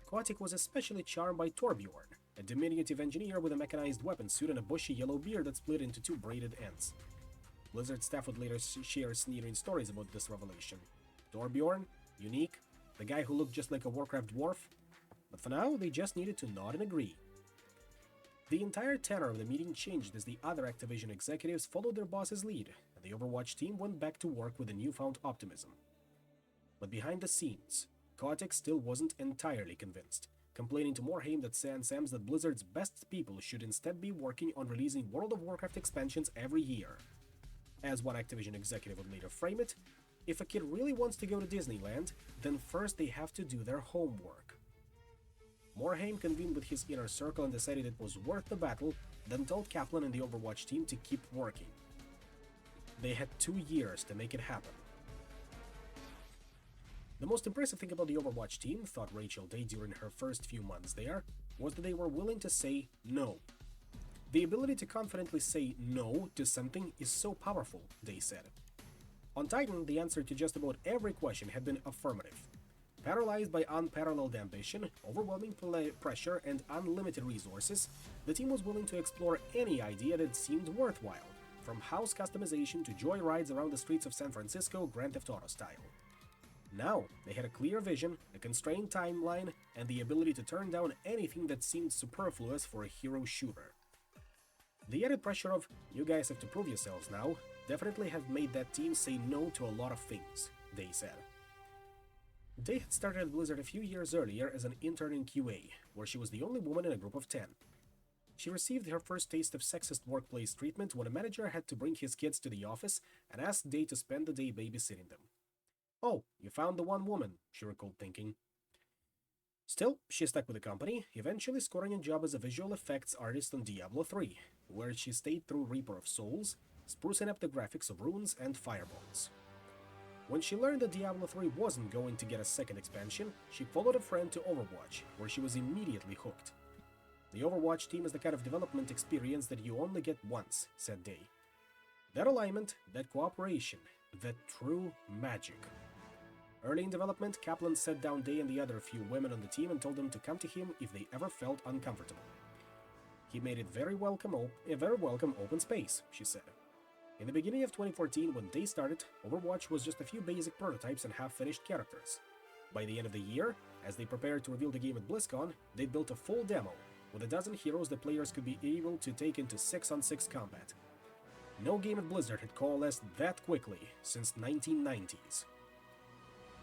Kotick was especially charmed by Torbjorn, a diminutive engineer with a mechanized weapon suit and a bushy yellow beard that split into 2 braided ends. Blizzard staff would later share sneering stories about this revelation. Torbjorn? Unique? The guy who looked just like a Warcraft dwarf? But for now, they just needed to nod and agree. The entire tenor of the meeting changed as the other Activision executives followed their boss's lead, and the Overwatch team went back to work with a newfound optimism. But behind the scenes, Kotick still wasn't entirely convinced, complaining to Morhaime that Sams that Blizzard's best people should instead be working on releasing World of Warcraft expansions every year. As one Activision executive would later frame it, if a kid really wants to go to Disneyland, then first they have to do their homework. Morhaime convened with his inner circle and decided it was worth the battle, then told Kaplan and the Overwatch team to keep working. They had 2 years to make it happen. The most impressive thing about the Overwatch team, thought Rachel Day during her first few months there, was that they were willing to say no. The ability to confidently say no to something is so powerful, Day said. On Titan, the answer to just about every question had been affirmative. Paralyzed by unparalleled ambition, overwhelming pressure, and unlimited resources, the team was willing to explore any idea that seemed worthwhile, from house customization to joy rides around the streets of San Francisco Grand Theft Auto style. Now, they had a clear vision, a constrained timeline, and the ability to turn down anything that seemed superfluous for a hero shooter. The added pressure of, you guys have to prove yourselves now, definitely have made that team say no to a lot of things, they said. Day had started at Blizzard a few years earlier as an intern in QA, where she was the only woman in a group of 10. She received her first taste of sexist workplace treatment when a manager had to bring his kids to the office and asked Day to spend the day babysitting them. Oh, you found the one woman, she recalled thinking. Still, she stuck with the company, eventually scoring a job as a visual effects artist on Diablo 3, where she stayed through Reaper of Souls, sprucing up the graphics of runes and fireballs. When she learned that Diablo 3 wasn't going to get a second expansion, she followed a friend to Overwatch, where she was immediately hooked. The Overwatch team is the kind of development experience that you only get once, said Day. That alignment, that cooperation, that true magic. Early in development, Kaplan sat down Day and the other few women on the team and told them to come to him if they ever felt uncomfortable. He made it a very welcome open space, she said. In the beginning of 2014, when Day started, Overwatch was just a few basic prototypes and half-finished characters. By the end of the year, as they prepared to reveal the game at BlizzCon, they built a full demo, with a dozen heroes that players could be able to take into 6-on-6 combat. No game at Blizzard had coalesced that quickly since 1990s.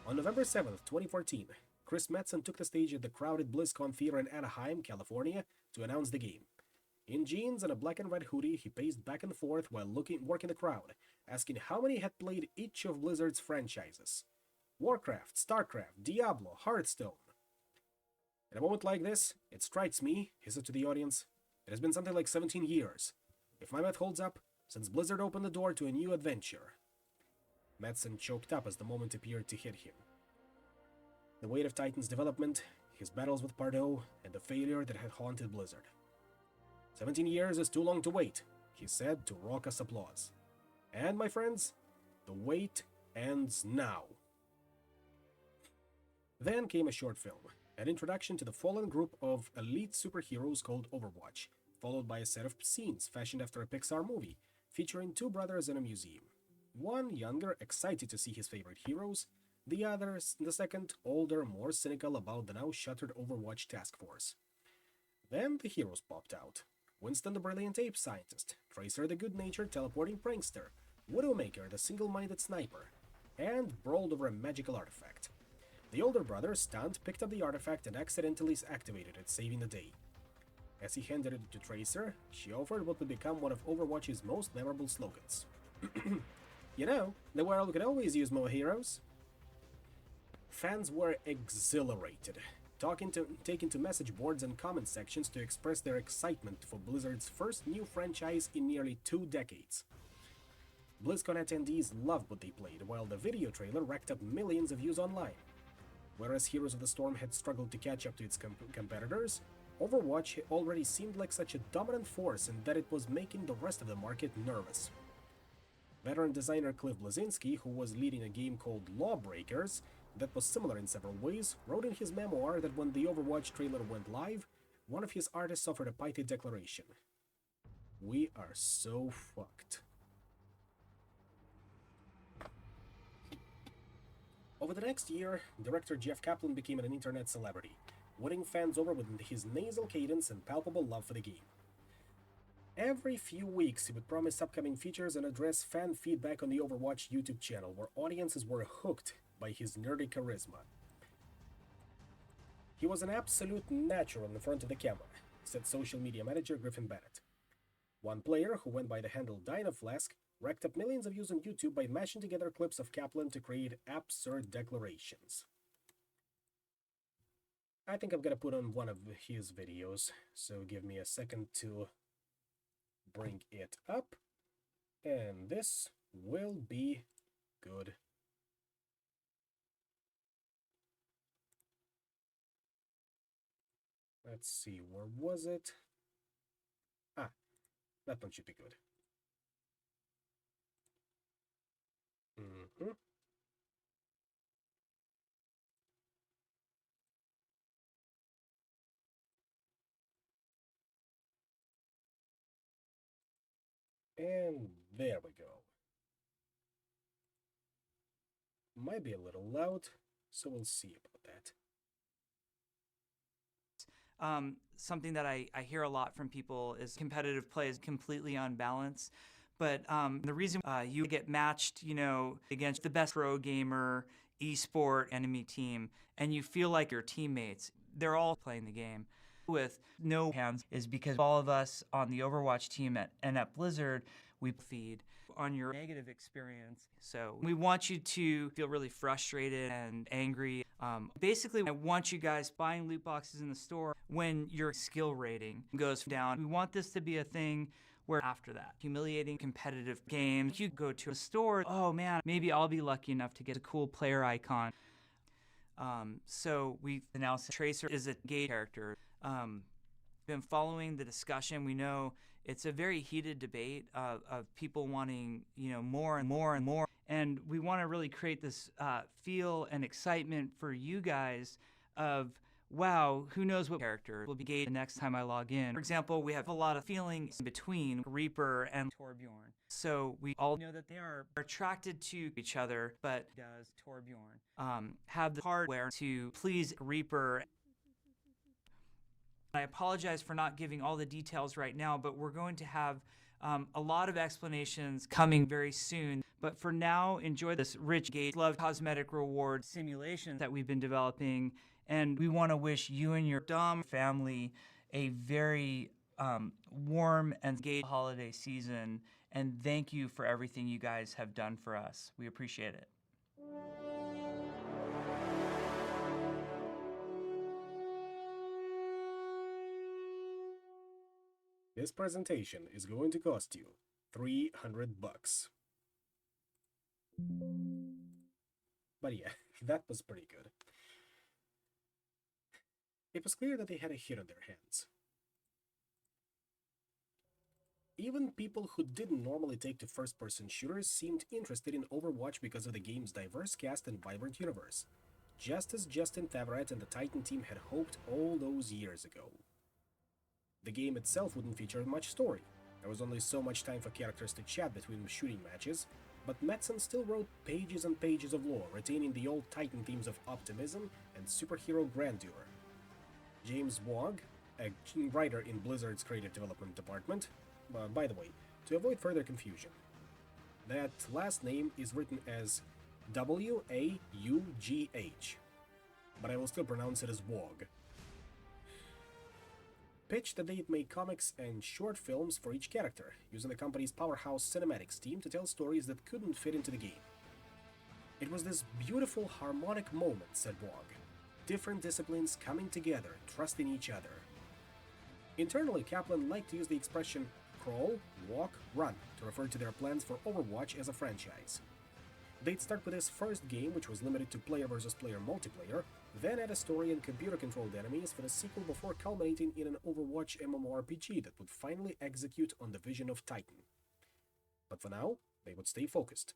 On November 7th, 2014, Chris Metzen took the stage at the crowded BlizzCon Theater in Anaheim, California, to announce the game. In jeans and a black and red hoodie, he paced back and forth while working the crowd, asking how many had played each of Blizzard's franchises. Warcraft, Starcraft, Diablo, Hearthstone. At a moment like this, it strikes me, he said to the audience, it has been something like 17 years, if my math holds up, since Blizzard opened the door to a new adventure. Metzen choked up as the moment appeared to hit him. The weight of Titan's development, his battles with Pardo, and the failure that had haunted Blizzard. 17 years is too long to wait, he said to raucous applause. And, my friends, the wait ends now. Then came a short film, an introduction to the fallen group of elite superheroes called Overwatch, followed by a set of scenes fashioned after a Pixar movie, featuring two brothers in a museum. One younger, excited to see his favorite heroes, the second, older, more cynical about the now shuttered Overwatch task force. Then the heroes popped out. Winston the brilliant ape scientist, Tracer the good-natured teleporting prankster, Widowmaker the single-minded sniper, and brawled over a magical artifact. The older brother, stunned, picked up the artifact and accidentally activated it, saving the day. As he handed it to Tracer, she offered what would become one of Overwatch's most memorable slogans. You know, the world could always use more heroes. Fans were exhilarated, taking to message boards and comment sections to express their excitement for Blizzard's first new franchise in nearly 2 decades. BlizzCon attendees loved what they played, while the video trailer racked up millions of views online. Whereas Heroes of the Storm had struggled to catch up to its competitors, Overwatch already seemed like such a dominant force and that it was making the rest of the market nervous. Veteran designer Cliff Bleszinski, who was leading a game called Lawbreakers, that was similar in several ways, wrote in his memoir that when the Overwatch trailer went live, one of his artists offered a pithy declaration. We are so fucked. Over the next year, director Jeff Kaplan became an internet celebrity, winning fans over with his nasal cadence and palpable love for the game. Every few weeks, he would promise upcoming features and address fan feedback on the Overwatch YouTube channel, where audiences were hooked by his nerdy charisma. He was an absolute natural in the front of the camera, said social media manager Griffin Bennett. One player, who went by the handle DynaFlask, racked up millions of views on YouTube by mashing together clips of Kaplan to create absurd declarations. I think I'm gonna put on one of his videos, so give me a second to bring it up, and this will be good. Let's see, where was it? Ah, that one should be good. And there we go. Might be a little loud, so we'll see about that. Something that I hear a lot from people is competitive play is completely unbalanced. But the reason you get matched, against the best pro gamer, esport enemy team, and you feel like your teammates, they're all playing the game with no hands, is because all of us on the Overwatch team at Blizzard, we feed on your negative experience. So we want you to feel really frustrated and angry. Basically, I want you guys buying loot boxes in the store when your skill rating goes down. We want this to be a thing where after that, humiliating competitive games, you go to a store, oh man, maybe I'll be lucky enough to get a cool player icon. So we've announced Tracer is a gay character. Been following the discussion. We know it's a very heated debate of people wanting, more and more and more. And we want to really create this feel and excitement for you guys of, wow, who knows what character will be gay the next time I log in. For example, we have a lot of feelings between Reaper and Torbjorn. So we all know that they are attracted to each other, but does Torbjorn have the hardware to please Reaper? I apologize for not giving all the details right now, but we're going to have a lot of explanations coming very soon. But for now, enjoy this rich Gate Love cosmetic reward simulation that we've been developing. And we want to wish you and your Dom family a very warm and gay holiday season. And thank you for everything you guys have done for us. We appreciate it. This presentation is going to cost you $300. But yeah, that was pretty good. It was clear that they had a hit on their hands. Even people who didn't normally take to first-person shooters seemed interested in Overwatch because of the game's diverse cast and vibrant universe, just as Justin Tavaret and the Titan team had hoped all those years ago. The game itself wouldn't feature much story. There was only so much time for characters to chat between shooting matches, but Metzen still wrote pages and pages of lore, retaining the old Titan themes of optimism and superhero grandeur. James Wog, a writer in Blizzard's creative development department, by the way, to avoid further confusion, that last name is written as W-A-U-G-H, but I will still pronounce it as Wog, pitched that they'd make comics and short films for each character, using the company's powerhouse cinematics team to tell stories that couldn't fit into the game. It was this beautiful, harmonic moment, said Wog. Different disciplines coming together, trusting each other. Internally, Kaplan liked to use the expression crawl, walk, run to refer to their plans for Overwatch as a franchise. They'd start with this first game, which was limited to player versus player multiplayer, then add a story and computer-controlled enemies for the sequel before culminating in an Overwatch MMORPG that would finally execute on the vision of Titan. But for now, they would stay focused.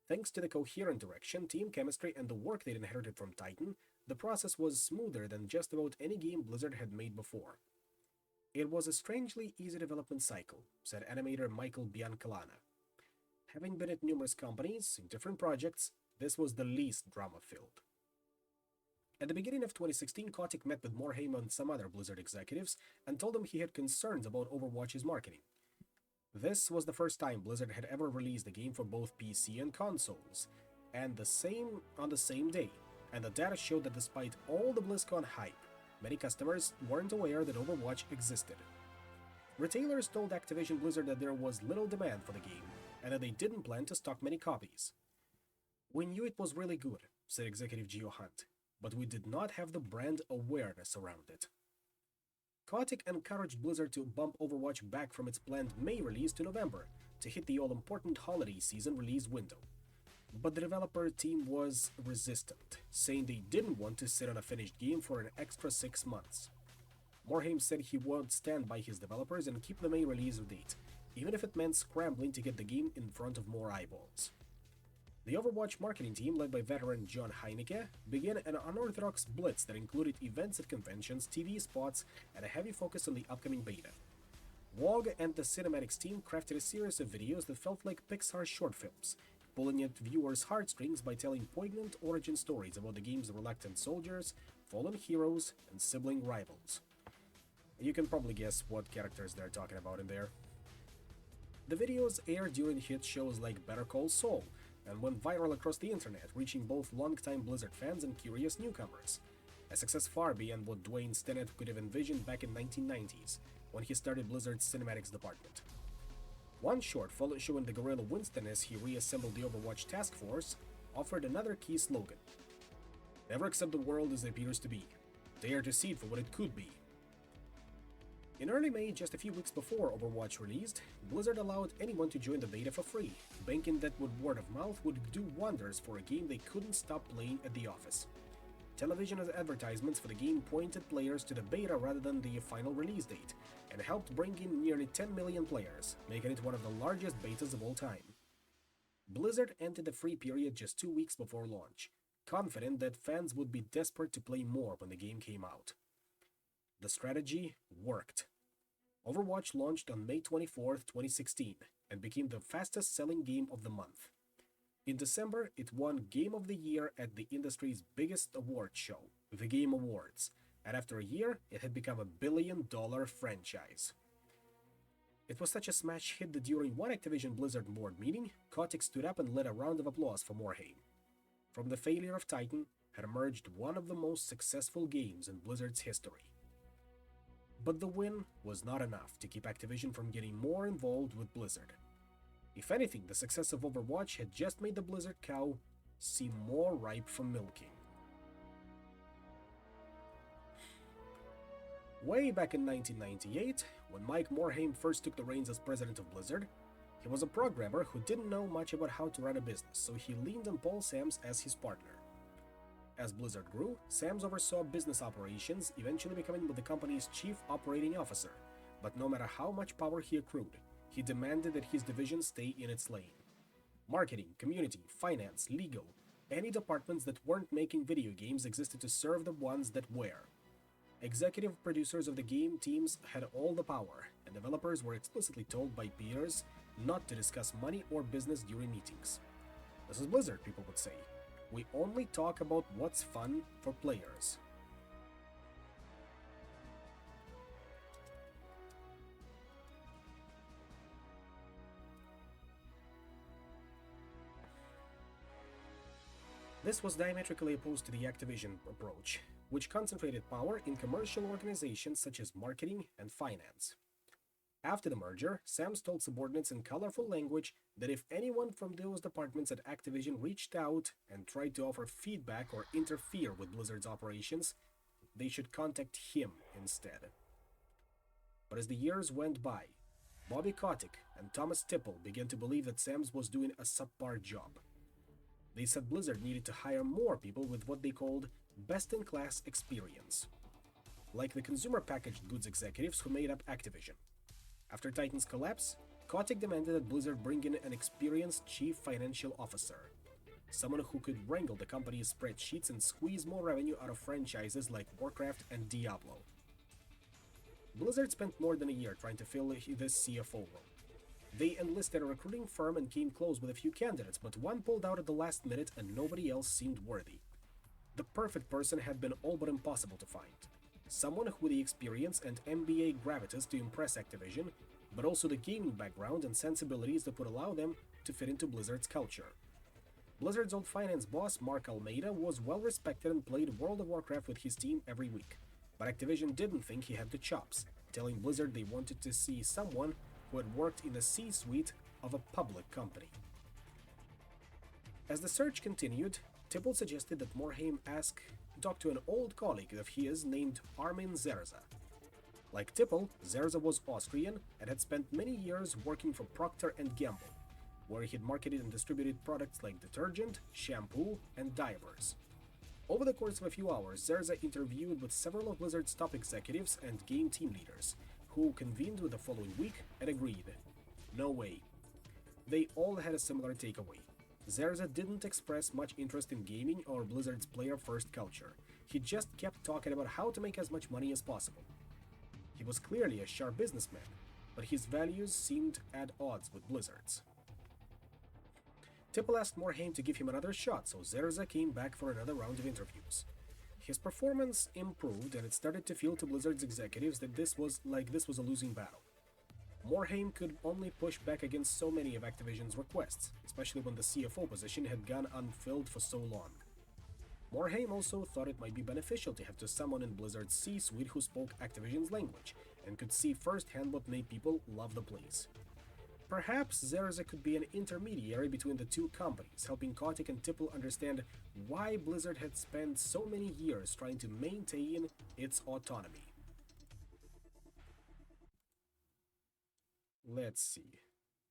Thanks to the coherent direction, team chemistry, and the work they'd inherited from Titan, the process was smoother than just about any game Blizzard had made before. It was a strangely easy development cycle, said animator Michael Biancalana. Having been at numerous companies, in different projects, this was the least drama-filled. At the beginning of 2016, Kotick met with Morhaime and some other Blizzard executives and told them he had concerns about Overwatch's marketing. This was the first time Blizzard had ever released a game for both PC and consoles, and on the same day, and the data showed that despite all the BlizzCon hype, many customers weren't aware that Overwatch existed. Retailers told Activision Blizzard that there was little demand for the game, and that they didn't plan to stock many copies. We knew it was really good, said executive Geo Hunt, but we did not have the brand awareness around it. Kotick encouraged Blizzard to bump Overwatch back from its planned May release to November, to hit the all-important holiday season release window. But the developer team was resistant, saying they didn't want to sit on a finished game for an extra 6 months. Morhaime said he would stand by his developers and keep the May release date, even if it meant scrambling to get the game in front of more eyeballs. The Overwatch marketing team, led by veteran John Heineke, began an unorthodox blitz that included events at conventions, TV spots, and a heavy focus on the upcoming beta. WOG and the cinematics team crafted a series of videos that felt like Pixar short films, pulling at viewers' heartstrings by telling poignant origin stories about the game's reluctant soldiers, fallen heroes, and sibling rivals. You can probably guess what characters they're talking about in there. The videos aired during hit shows like Better Call Saul, and went viral across the internet, reaching both longtime Blizzard fans and curious newcomers. A success far beyond what Dwayne Stennett could have envisioned back in 1990s, when he started Blizzard's cinematics department. One short, showing the gorilla Winston as he reassembled the Overwatch task force, offered another key slogan: "Never accept the world as it appears to be. Dare to see it for what it could be." In early May, just a few weeks before Overwatch released, Blizzard allowed anyone to join the beta for free, banking that word of mouth would do wonders for a game they couldn't stop playing at the office. Television advertisements for the game pointed players to the beta rather than the final release date, and helped bring in nearly 10 million players, making it one of the largest betas of all time. Blizzard ended the free period just 2 weeks before launch, confident that fans would be desperate to play more when the game came out. The strategy worked. Overwatch launched on May 24, 2016, and became the fastest-selling game of the month. In December, it won Game of the Year at the industry's biggest award show, the Game Awards, and after a year, it had become a billion-dollar franchise. It was such a smash hit that during one Activision Blizzard board meeting, Kotick stood up and led a round of applause for Morhaime. From the failure of Titan had emerged one of the most successful games in Blizzard's history. But the win was not enough to keep Activision from getting more involved with Blizzard. If anything, the success of Overwatch had just made the Blizzard cow seem more ripe for milking. Way back in 1998, when Mike Morhaime first took the reins as president of Blizzard, he was a programmer who didn't know much about how to run a business, so he leaned on Paul Sams as his partner. As Blizzard grew, Sams oversaw business operations, eventually becoming the company's chief operating officer, but no matter how much power he accrued, he demanded that his division stay in its lane. Marketing, community, finance, legal, any departments that weren't making video games existed to serve the ones that were. Executive producers of the game teams had all the power, and developers were explicitly told by peers not to discuss money or business during meetings. This is Blizzard, people would say. We only talk about what's fun for players. This was diametrically opposed to the Activision approach, which concentrated power in commercial organizations such as marketing and finance. After the merger, Sams told subordinates in colorful language that if anyone from those departments at Activision reached out and tried to offer feedback or interfere with Blizzard's operations, they should contact him instead. But as the years went by, Bobby Kotick and Thomas Tipple began to believe that Sams was doing a subpar job. They said Blizzard needed to hire more people with what they called best-in-class experience, like the consumer packaged goods executives who made up Activision. After Titan's collapse, Kotick demanded that Blizzard bring in an experienced chief financial officer, someone who could wrangle the company's spreadsheets and squeeze more revenue out of franchises like Warcraft and Diablo. Blizzard spent more than a year trying to fill this CFO role. They enlisted a recruiting firm and came close with a few candidates, but one pulled out at the last minute and nobody else seemed worthy. The perfect person had been all but impossible to find. Someone with the experience and MBA gravitas to impress Activision, but also the gaming background and sensibilities that would allow them to fit into Blizzard's culture. Blizzard's old finance boss, Mark Almeida, was well respected and played World of Warcraft with his team every week, but Activision didn't think he had the chops, telling Blizzard they wanted to see someone who had worked in the C-suite of a public company. As the search continued, Tipple suggested that Morhaime talk to an old colleague of his named Armin Zerza. Like Tipple, Zerza was Austrian and had spent many years working for Procter & Gamble, where he had marketed and distributed products like detergent, shampoo, and diapers. Over the course of a few hours, Zerza interviewed with several of Blizzard's top executives and game team leaders, who convened with the following week and agreed. No way. They all had a similar takeaway. Zerza didn't express much interest in gaming or Blizzard's player-first culture. He just kept talking about how to make as much money as possible. He was clearly a sharp businessman, but his values seemed at odds with Blizzard's. Tipple asked Morhaime to give him another shot, so Zerza came back for another round of interviews. His performance improved, and it started to feel to Blizzard's executives that this was a losing battle. Morhaime could only push back against so many of Activision's requests, especially when the CFO position had gone unfilled for so long. Morhaime also thought it might be beneficial to have someone in Blizzard's C-suite who spoke Activision's language and could see firsthand what made people love the place. Perhaps Zerza could be an intermediary between the two companies, helping Kotick and Tipple understand why Blizzard had spent so many years trying to maintain its autonomy. Let's see.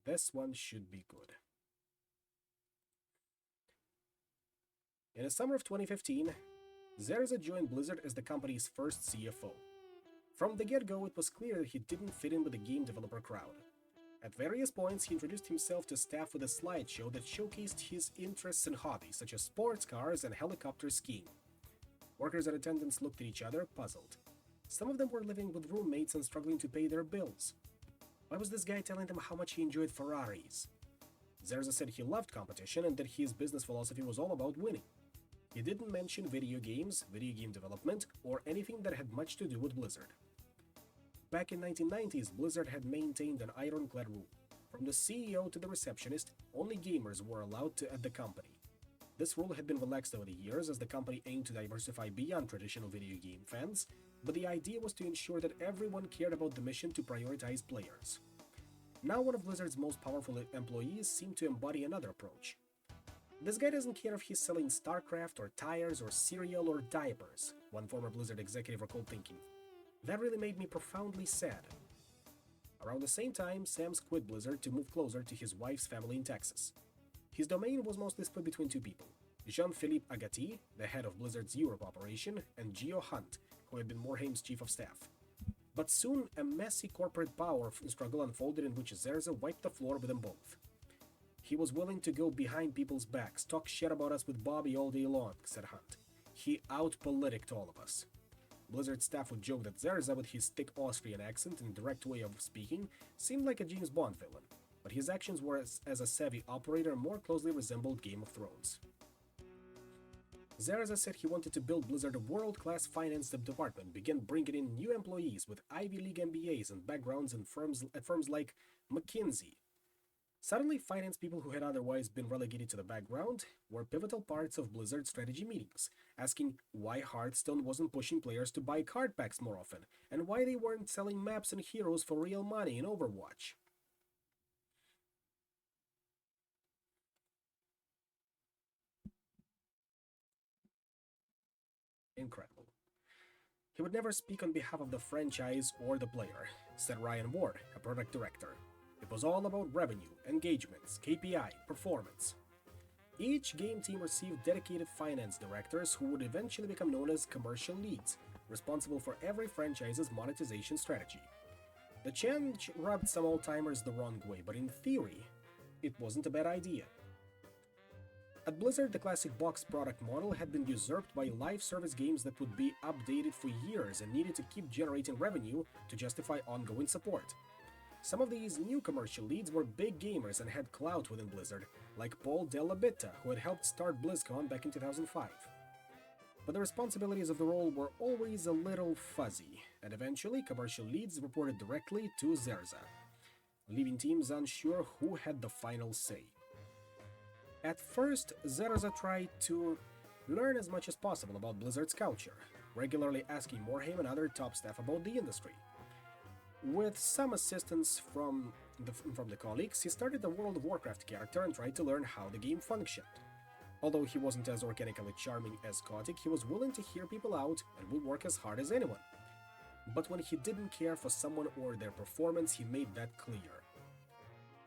This one should be good. In the summer of 2015, Zerza joined Blizzard as the company's first CFO. From the get-go, it was clear that he didn't fit in with the game developer crowd. At various points, he introduced himself to staff with a slideshow that showcased his interests and hobbies, such as sports cars and helicopter skiing. Workers in attendance looked at each other, puzzled. Some of them were living with roommates and struggling to pay their bills. Why was this guy telling them how much he enjoyed Ferraris? Zerza said he loved competition and that his business philosophy was all about winning. He didn't mention video games, video game development, or anything that had much to do with Blizzard. Back in 1990s, Blizzard had maintained an ironclad rule. From the CEO to the receptionist, only gamers were allowed at the company. This rule had been relaxed over the years as the company aimed to diversify beyond traditional video game fans, but the idea was to ensure that everyone cared about the mission to prioritize players. Now one of Blizzard's most powerful employees seemed to embody another approach. This guy doesn't care if he's selling StarCraft or tires or cereal or diapers, one former Blizzard executive recalled thinking. That really made me profoundly sad. Around the same time, Sam quit Blizzard to move closer to his wife's family in Texas. His domain was mostly split between two people, Jean-Philippe Agati, the head of Blizzard's Europe operation, and Geo Hunt, who had been Morhaime's chief of staff. But soon, a messy corporate power struggle unfolded in which Zerza wiped the floor with them both. He was willing to go behind people's backs, talk shit about us with Bobby all day long, said Hunt. He out-politicked all of us. Blizzard staff would joke that Zerza, with his thick Austrian accent and direct way of speaking, seemed like a James Bond villain, but his actions were as a savvy operator more closely resembled Game of Thrones. Zerza said he wanted to build Blizzard a world-class finance department, begin bringing in new employees with Ivy League MBAs and backgrounds at firms like McKinsey. Suddenly, finance people who had otherwise been relegated to the background were pivotal parts of Blizzard strategy meetings, asking why Hearthstone wasn't pushing players to buy card packs more often, and why they weren't selling maps and heroes for real money in Overwatch. Incredible. He would never speak on behalf of the franchise or the player, said Ryan Ward, a product director. It was all about revenue, engagements, KPI, performance. Each game team received dedicated finance directors who would eventually become known as commercial leads, responsible for every franchise's monetization strategy. The change rubbed some old-timers the wrong way, but in theory, it wasn't a bad idea. At Blizzard, the classic box product model had been usurped by live service games that would be updated for years and needed to keep generating revenue to justify ongoing support. Some of these new commercial leads were big gamers and had clout within Blizzard, like Paul Della Bitta, who had helped start BlizzCon back in 2005. But the responsibilities of the role were always a little fuzzy, and eventually commercial leads reported directly to Zerza, leaving teams unsure who had the final say. At first, Zerza tried to learn as much as possible about Blizzard's culture, regularly asking Morhaime and other top staff about the industry. With some assistance from the colleagues, he started the World of Warcraft character and tried to learn how the game functioned. Although he wasn't as organically charming as Kotick, he was willing to hear people out and would work as hard as anyone. But when he didn't care for someone or their performance, he made that clear.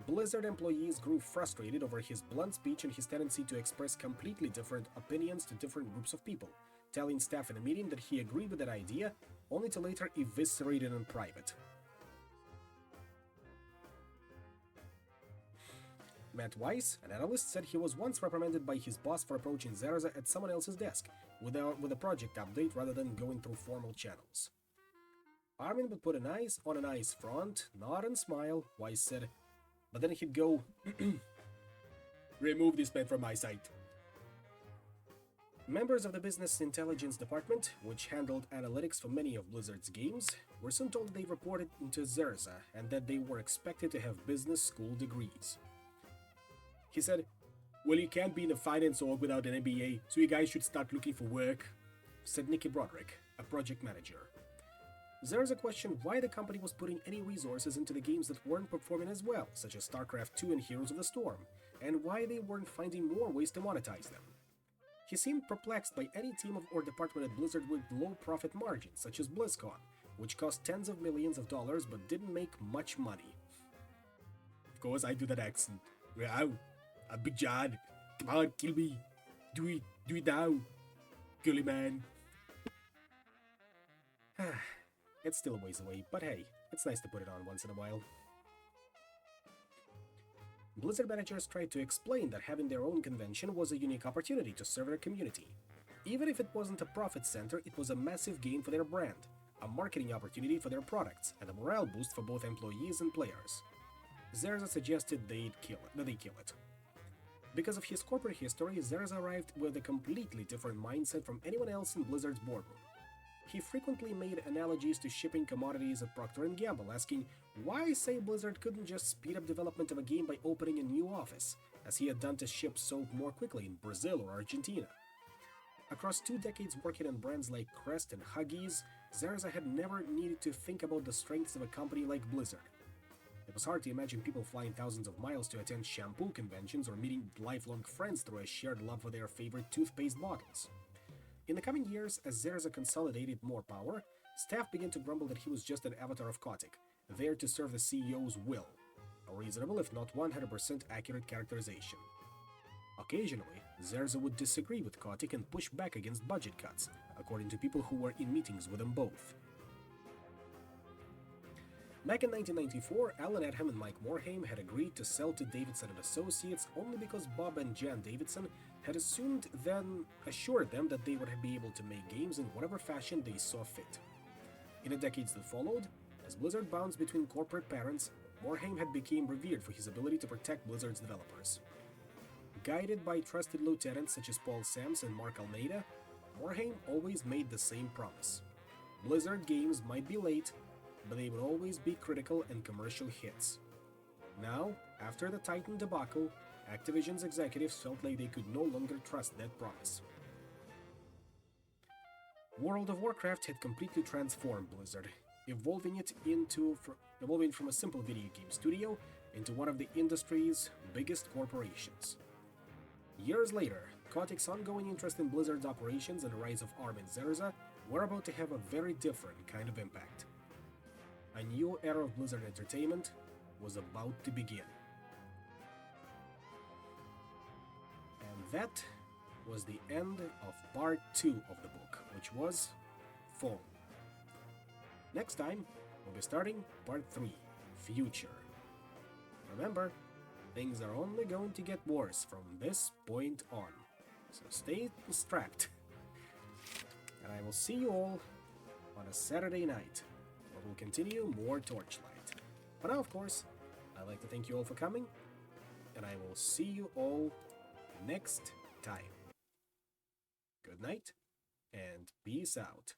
Blizzard employees grew frustrated over his blunt speech and his tendency to express completely different opinions to different groups of people, telling staff in a meeting that he agreed with that idea, only to later eviscerate it in private. Matt Weiss, an analyst, said he was once reprimanded by his boss for approaching Zerza at someone else's desk with a project update rather than going through formal channels. Armin would put an ice on an ice front, nod and smile, Wise said, but then he'd go, remove this man from my sight. Members of the Business Intelligence Department, which handled analytics for many of Blizzard's games, were soon told they reported into Zerza and that they were expected to have business school degrees. He said, well, you can't be in a finance org without an MBA, so you guys should start looking for work, said Nikki Broderick, a project manager. Zerza questioned why the company was putting any resources into the games that weren't performing as well, such as StarCraft 2 and Heroes of the Storm, and why they weren't finding more ways to monetize them. He seemed perplexed by any team or department at Blizzard with low profit margins, such as BlizzCon, which cost tens of millions of dollars but didn't make much money. Of course, I do that accent. Wow, I'm Big John. Come on, kill me. Do it now, girly man. It's still a ways away, but hey, it's nice to put it on once in a while. Blizzard managers tried to explain that having their own convention was a unique opportunity to serve their community. Even if it wasn't a profit center, it was a massive gain for their brand, a marketing opportunity for their products, and a morale boost for both employees and players. Zerza suggested they kill it. Because of his corporate history, Zerza arrived with a completely different mindset from anyone else in Blizzard's boardroom. He frequently made analogies to shipping commodities at Procter & Gamble, asking why, say, Blizzard couldn't just speed up development of a game by opening a new office, as he had done to ship soap more quickly in Brazil or Argentina. Across 2 decades working on brands like Crest and Huggies, Zerza had never needed to think about the strengths of a company like Blizzard. It was hard to imagine people flying thousands of miles to attend shampoo conventions or meeting lifelong friends through a shared love for their favorite toothpaste bottles. In the coming years, as Zerza consolidated more power, staff began to grumble that he was just an avatar of Kotick, there to serve the CEO's will, a reasonable if not 100% accurate characterization. Occasionally, Zerza would disagree with Kotick and push back against budget cuts, according to people who were in meetings with them both. Back in 1994, Alan Adham and Mike Morhaime had agreed to sell to Davidson & Associates only because Bob and Jan Davidson had assured them that they would be able to make games in whatever fashion they saw fit. In the decades that followed, as Blizzard bounced between corporate parents, Morhaime had become revered for his ability to protect Blizzard's developers. Guided by trusted lieutenants such as Paul Sams and Mark Almeida, Morhaime always made the same promise. Blizzard games might be late, but they would always be critical and commercial hits. Now, after the Titan debacle, Activision's executives felt like they could no longer trust that promise. World of Warcraft had completely transformed Blizzard, evolving from a simple video game studio into one of the industry's biggest corporations. Years later, Kotick's ongoing interest in Blizzard's operations and the rise of Armin Zerza were about to have a very different kind of impact. A new era of Blizzard Entertainment was about to begin. And that was the end of part 2 of the book, which was Fall. Next time, we'll be starting part 3, Future. Remember, things are only going to get worse from this point on, so stay strapped. And I will see you all on a Saturday night, where we'll continue more Torchlight. But now, of course, I'd like to thank you all for coming, and I will see you all next time. Good night, and peace out.